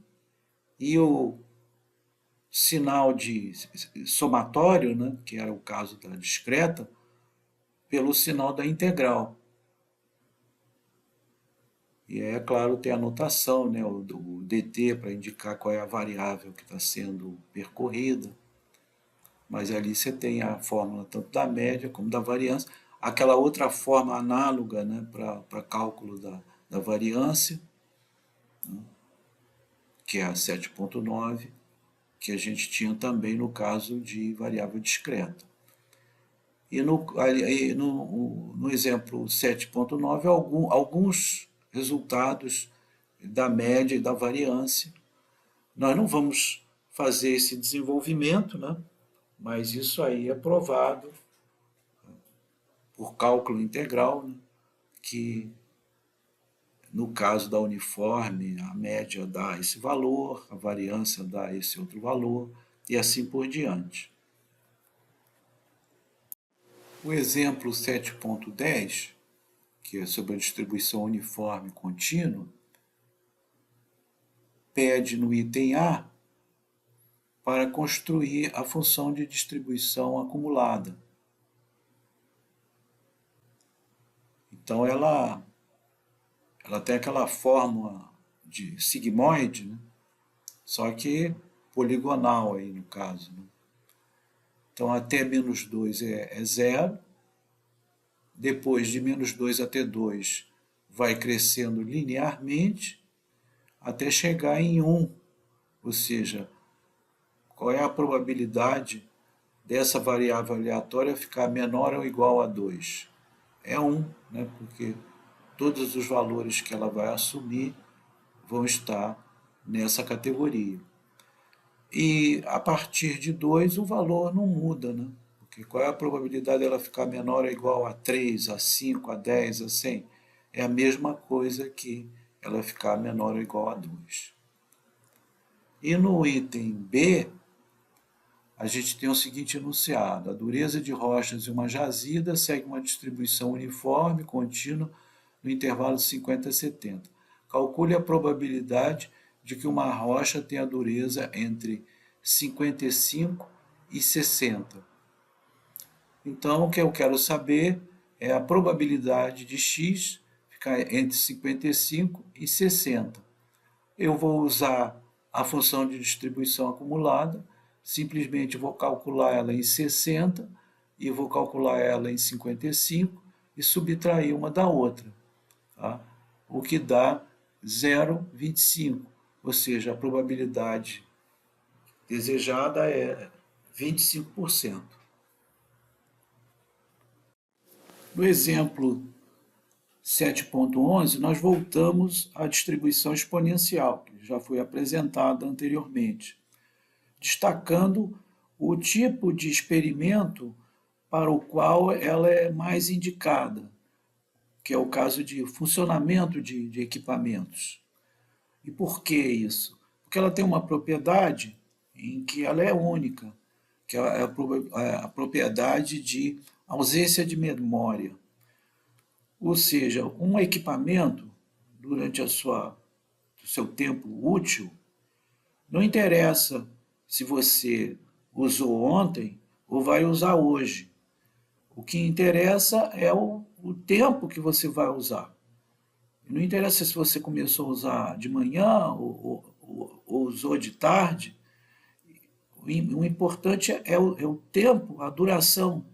e o sinal de somatório, né, que era o caso da discreta, pelo sinal da integral. E aí, é claro, tem a notação, né, o dt para indicar qual é a variável que está sendo percorrida. Mas ali você tem a fórmula tanto da média como da variância. Aquela outra forma análoga, né, para cálculo da variância, né, que é a 7.9, que a gente tinha também no caso de variável discreta. E no exemplo 7.9, alguns resultados da média e da variância. Nós não vamos fazer esse desenvolvimento, né? Mas isso aí é provado por cálculo integral, né? Que no caso da uniforme, a média dá esse valor, a variância dá esse outro valor, e assim por diante. O exemplo 7.10, que é sobre a distribuição uniforme contínua, pede no item A para construir a função de distribuição acumulada. Então, ela tem aquela fórmula de sigmoide, né? Só que poligonal aí no caso, né? Então, até menos 2 é zero. Depois de menos 2 até 2 vai crescendo linearmente até chegar em 1. Ou seja, qual é a probabilidade dessa variável aleatória ficar menor ou igual a 2? É 1, né? Porque todos os valores que ela vai assumir vão estar nessa categoria. E a partir de 2 o valor não muda, né? Porque qual é a probabilidade dela ficar menor ou igual a 3, a 5, a 10, a 100? É a mesma coisa que ela ficar menor ou igual a 2. E no item B, a gente tem o seguinte enunciado: a dureza de rochas em uma jazida segue uma distribuição uniforme, contínua, no intervalo de 50 a 70. Calcule a probabilidade de que uma rocha tenha dureza entre 55 e 60. Então, o que eu quero saber é a probabilidade de x ficar entre 55 e 60. Eu vou usar a função de distribuição acumulada, simplesmente vou calcular ela em 60 e vou calcular ela em 55 e subtrair uma da outra, tá? O que dá 0,25, ou seja, a probabilidade desejada é 25%. No exemplo 7.11, nós voltamos à distribuição exponencial, que já foi apresentada anteriormente, destacando o tipo de experimento para o qual ela é mais indicada, que é o caso de funcionamento de equipamentos. E por que isso? Porque ela tem uma propriedade em que ela é única, que é a propriedade de ausência de memória. Ou seja, um equipamento, durante o seu tempo útil, não interessa se você usou ontem ou vai usar hoje. O que interessa é o tempo que você vai usar. Não interessa se você começou a usar de manhã ou usou de tarde. O importante é o tempo, a duração.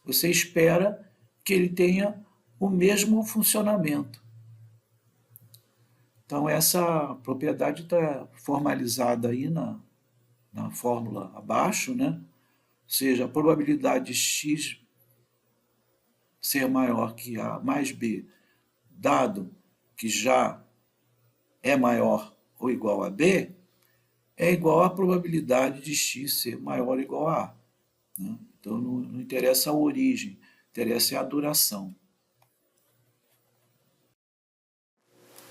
Você espera que ele tenha o mesmo funcionamento. Então, essa propriedade está formalizada aí na fórmula abaixo, né? Ou seja, a probabilidade de x ser maior que A mais B, dado que já é maior ou igual a B, é igual à probabilidade de x ser maior ou igual a A, né? Então, não interessa a origem, interessa a duração.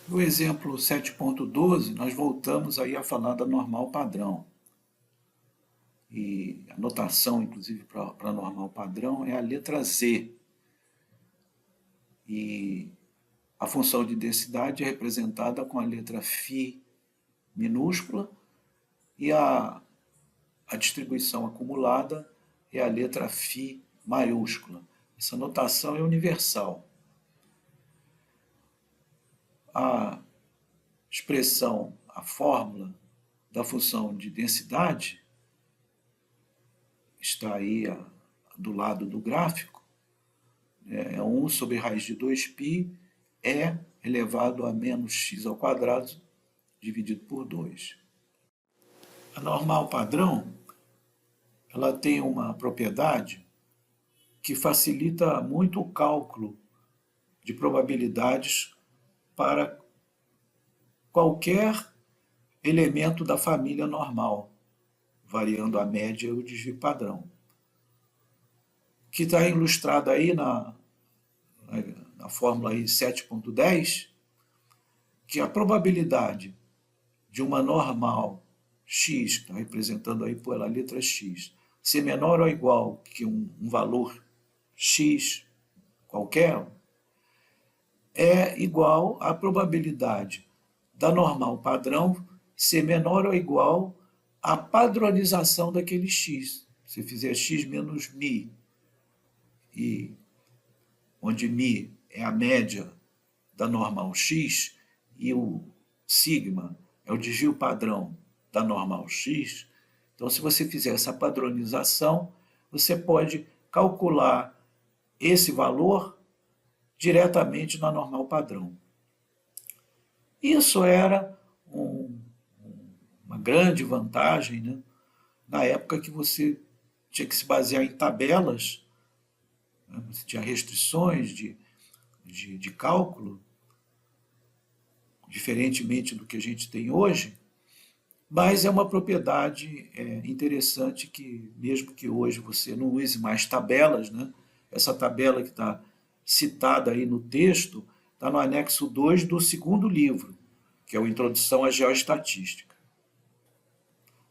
No exemplo 7.12, nós voltamos aí a falar da normal padrão. E a notação, inclusive, para a normal padrão é a letra Z. E a função de densidade é representada com a letra φ minúscula e a distribuição acumulada é a letra φ maiúscula. Essa notação é universal. A expressão, a fórmula da função de densidade está aí do lado do gráfico, é 1 sobre raiz de 2π é elevado a menos x ao quadrado dividido por 2. A normal padrão, ela tem uma propriedade que facilita muito o cálculo de probabilidades para qualquer elemento da família normal, variando a média e o desvio padrão, que está ilustrado aí na fórmula 7.10, que a probabilidade de uma normal x, que está representando aí pela letra x, ser menor ou igual que um valor x qualquer, é igual à probabilidade da normal padrão ser menor ou igual à padronização daquele x. Se fizer x menos μ, e onde μ é a média da normal x e o sigma é o desvio padrão da normal x, então se você fizer essa padronização, você pode calcular esse valor diretamente na normal padrão. Isso era uma grande vantagem, né? Na época que você tinha que se basear em tabelas, né? Você tinha restrições de cálculo, diferentemente do que a gente tem hoje, mas é uma propriedade interessante que, mesmo que hoje você não use mais tabelas, né? Essa tabela que está citada aí no texto está no anexo 2 do segundo livro, que é o Introdução à Geoestatística.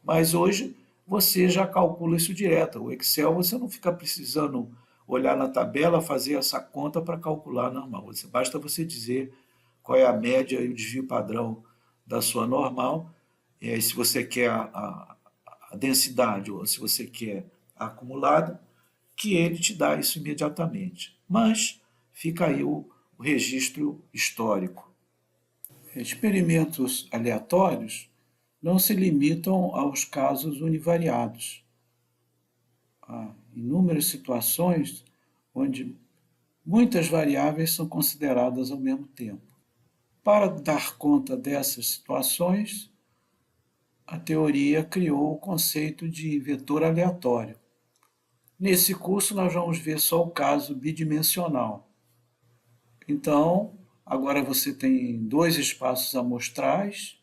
Mas hoje você já calcula isso direto. O Excel você não fica precisando olhar na tabela, fazer essa conta para calcular normal. Basta você dizer qual é a média e o desvio padrão da sua normal, e aí se você quer a densidade ou se você quer a acumulada, que ele te dá isso imediatamente. Mas fica aí o registro histórico. Experimentos aleatórios não se limitam aos casos univariados. Há inúmeras situações onde muitas variáveis são consideradas ao mesmo tempo. Para dar conta dessas situações, a teoria criou o conceito de vetor aleatório. Nesse curso, nós vamos ver só o caso bidimensional. Então, agora você tem dois espaços amostrais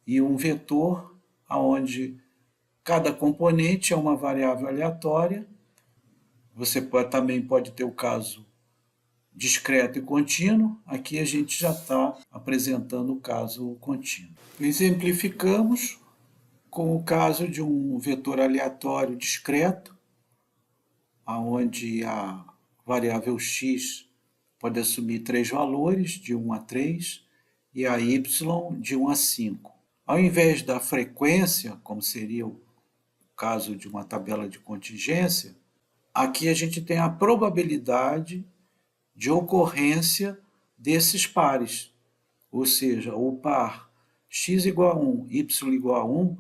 e um vetor, onde cada componente é uma variável aleatória. Você também pode ter o caso discreto e contínuo. Aqui a gente já está apresentando o caso contínuo. Exemplificamos com o caso de um vetor aleatório discreto, onde a variável x pode assumir 3 valores, de 1 a 3, e a y de 1 a 5. Ao invés da frequência, como seria o caso de uma tabela de contingência, aqui a gente tem a probabilidade de ocorrência desses pares, ou seja, o par x igual a 1, y igual a 1,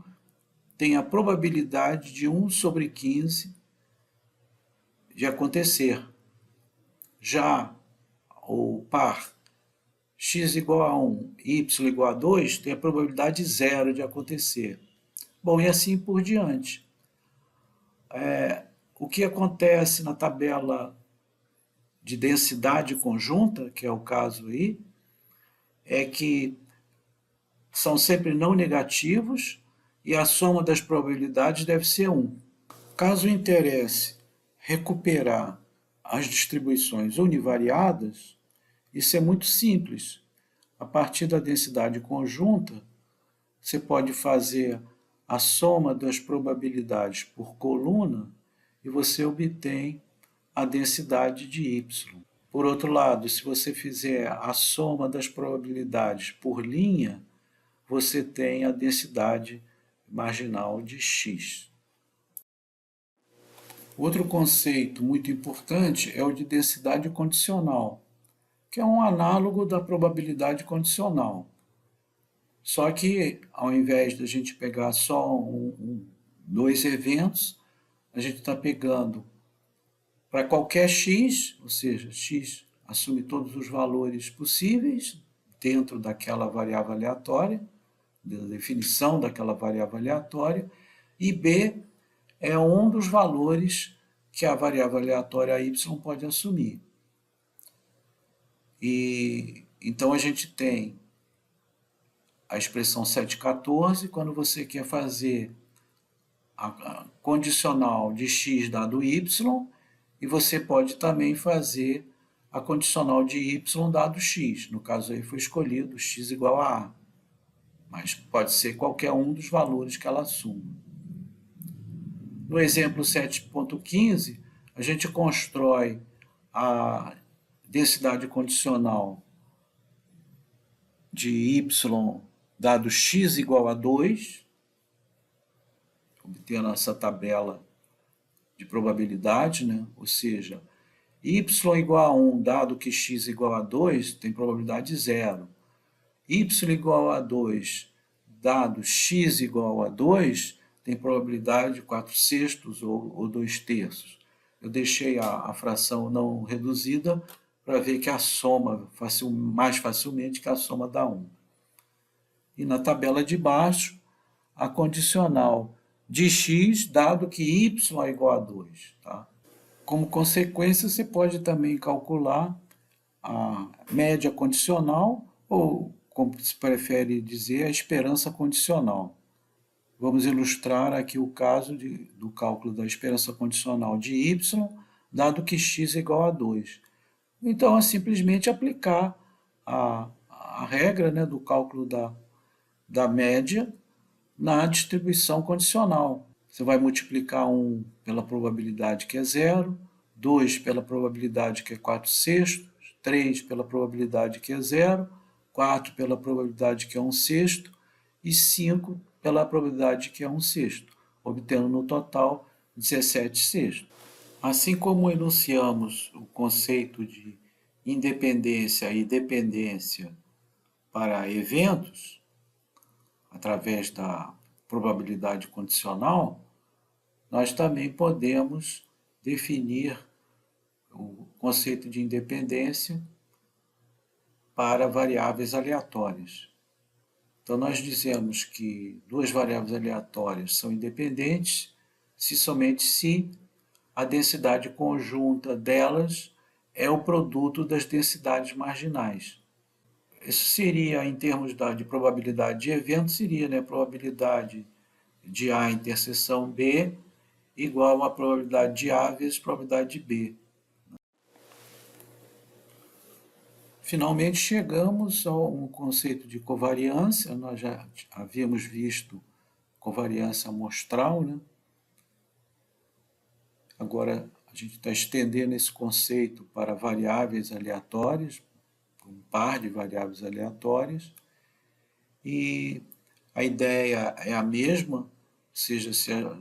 tem a probabilidade de 1 sobre 15 de acontecer. Já o par x igual a 1, y igual a 2, tem a probabilidade zero de acontecer. Bom, e assim por diante. O que acontece na tabela de densidade conjunta, que é o caso aí, é que são sempre não negativos e a soma das probabilidades deve ser 1. Caso interesse recuperar as distribuições univariadas, isso é muito simples. A partir da densidade conjunta, você pode fazer a soma das probabilidades por coluna e você obtém a densidade de y. Por outro lado, se você fizer a soma das probabilidades por linha, você tem a densidade marginal de x. Outro conceito muito importante é o de densidade condicional, que é um análogo da probabilidade condicional. Só que, ao invés de a gente pegar só dois eventos, a gente está pegando para qualquer x, ou seja, x assume todos os valores possíveis dentro daquela variável aleatória, da definição daquela variável aleatória, e b é um dos valores que a variável aleatória y pode assumir. E então a gente tem a expressão 714, quando você quer fazer a condicional de x dado y, e você pode também fazer a condicional de y dado x. No caso aí foi escolhido x igual a a, mas pode ser qualquer um dos valores que ela assuma. No exemplo 7.15, a gente constrói a densidade condicional de y dado x igual a 2, obtendo essa tabela de probabilidade, né? Ou seja, y igual a 1 dado que x igual a 2 tem probabilidade zero. Y igual a 2 dado x igual a 2 tem probabilidade de 4/6 ou 2/3. Eu deixei a fração não reduzida para ver que a soma mais facilmente que a soma dá 1. E na tabela de baixo, a condicional de x dado que y é igual a 2. Tá? Como consequência, você pode também calcular a média condicional ou, como se prefere dizer, a esperança condicional. Vamos ilustrar aqui o caso do cálculo da esperança condicional de y, dado que x é igual a 2. Então, é simplesmente aplicar a regra, né, do cálculo da média na distribuição condicional. Você vai multiplicar 1 pela probabilidade que é 0, 2 pela probabilidade que é 4/6, 3 pela probabilidade que é 0, 4 pela probabilidade que é 1/6 e 5 pela probabilidade que é 1/6, obtendo no total 17/6. Assim como enunciamos o conceito de independência e dependência para eventos, através da probabilidade condicional, nós também podemos definir o conceito de independência para variáveis aleatórias. Então, nós dizemos que duas variáveis aleatórias são independentes somente se a densidade conjunta delas é o produto das densidades marginais. Isso seria, em termos de probabilidade de evento, seria, né, probabilidade de A interseção B igual a probabilidade de A vezes probabilidade de B. Finalmente chegamos a um conceito de covariância. Nós já havíamos visto covariância amostral, né? Agora a gente está estendendo esse conceito para variáveis aleatórias, um par de variáveis aleatórias, e a ideia é a mesma, ou seja,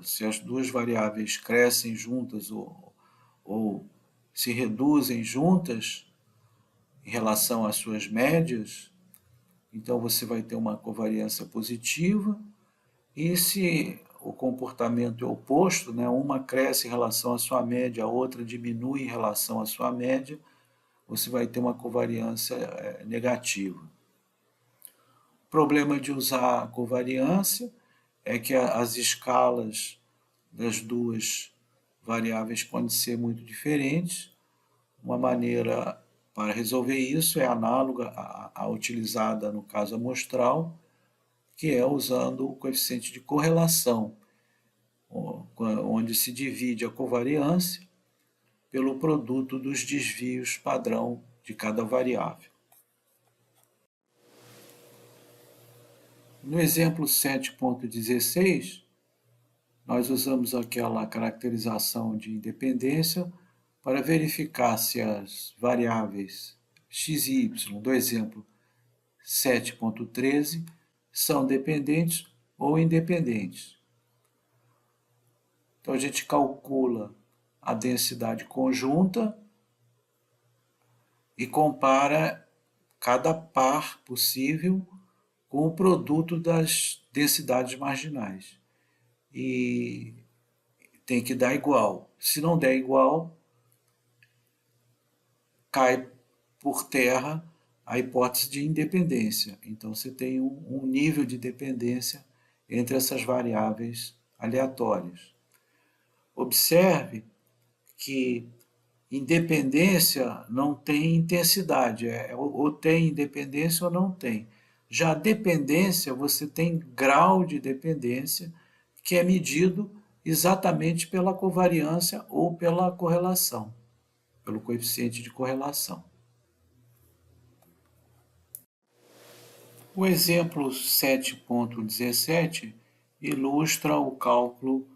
se as duas variáveis crescem juntas ou se reduzem juntas em relação às suas médias, então você vai ter uma covariância positiva, e se o comportamento é oposto, né, uma cresce em relação à sua média, a outra diminui em relação à sua média, você vai ter uma covariância negativa. O problema de usar a covariância é que as escalas das duas variáveis podem ser muito diferentes. Uma maneira para resolver isso é análoga à utilizada no caso amostral, que é usando o coeficiente de correlação, onde se divide a covariância pelo produto dos desvios padrão de cada variável. No exemplo 7.16, nós usamos aquela caracterização de independência para verificar se as variáveis x e y do exemplo 7.13 são dependentes ou independentes. Então a gente calcula a densidade conjunta e compara cada par possível com o produto das densidades marginais. E tem que dar igual. Se não der igual, cai por terra a hipótese de independência. Então você tem um nível de dependência entre essas variáveis aleatórias. Observe que independência não tem intensidade, ou tem independência ou não tem. Já a dependência, você tem grau de dependência, que é medido exatamente pela covariância ou pela correlação, pelo coeficiente de correlação. O exemplo 7.17 ilustra o cálculo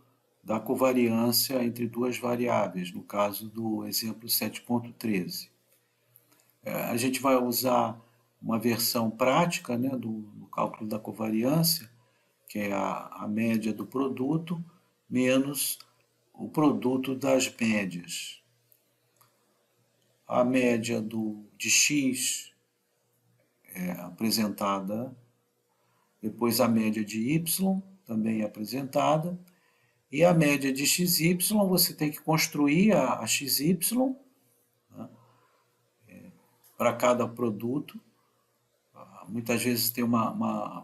da covariância entre duas variáveis, no caso do exemplo 7.13. A gente vai usar uma versão prática, né, do cálculo da covariância, que é a média do produto menos o produto das médias. A média de x é apresentada, depois a média de y também é apresentada, e a média de xy você tem que construir a xy, né, para cada produto. Muitas vezes tem uma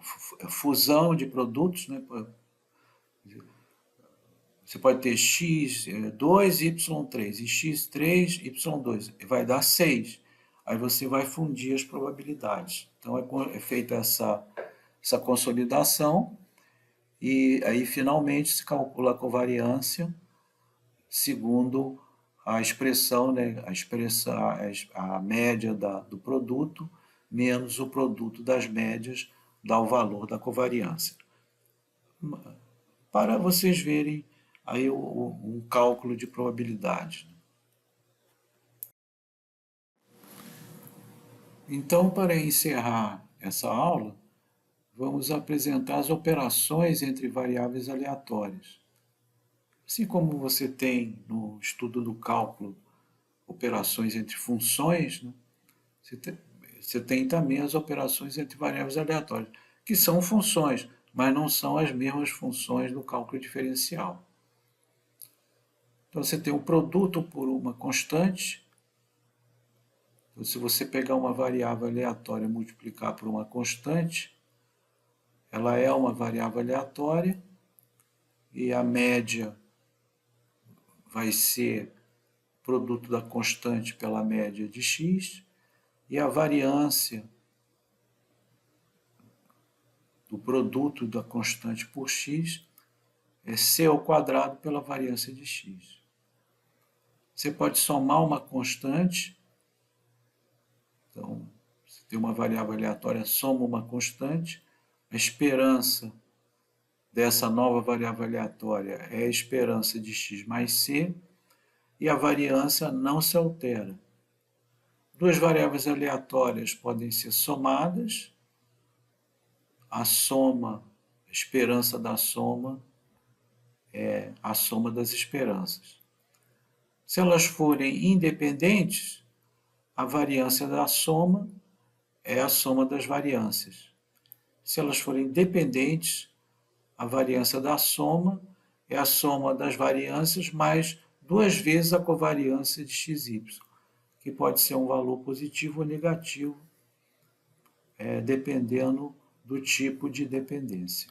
fusão de produtos, né? Você pode ter x2, y3 e x3, y2, vai dar 6. Aí você vai fundir as probabilidades. Então é feita essa consolidação e aí finalmente se calcula a covariância segundo a expressão, né, a média do produto menos o produto das médias dá o valor da covariância. Para vocês verem aí um cálculo de probabilidade. Então, para encerrar essa aula, vamos apresentar as operações entre variáveis aleatórias. Assim como você tem no estudo do cálculo operações entre funções, né, você tem, você tem também as operações entre variáveis aleatórias, que são funções, mas não são as mesmas funções do cálculo diferencial. Então você tem um produto por uma constante. Então, se você pegar uma variável aleatória e multiplicar por uma constante, ela é uma variável aleatória e a média vai ser produto da constante pela média de x, e a variância do produto da constante por x é c ao quadrado pela variância de x. Você pode somar uma constante, então, você tem uma variável aleatória, soma uma constante, a esperança dessa nova variável aleatória é a esperança de x mais c, e a variância não se altera. Duas variáveis aleatórias podem ser somadas, a soma, a esperança da soma é a soma das esperanças. Se elas forem independentes, a variância da soma é a soma das variâncias. Se elas forem dependentes, a variância da soma é a soma das variâncias mais duas vezes a covariância de xy, que pode ser um valor positivo ou negativo, dependendo do tipo de dependência.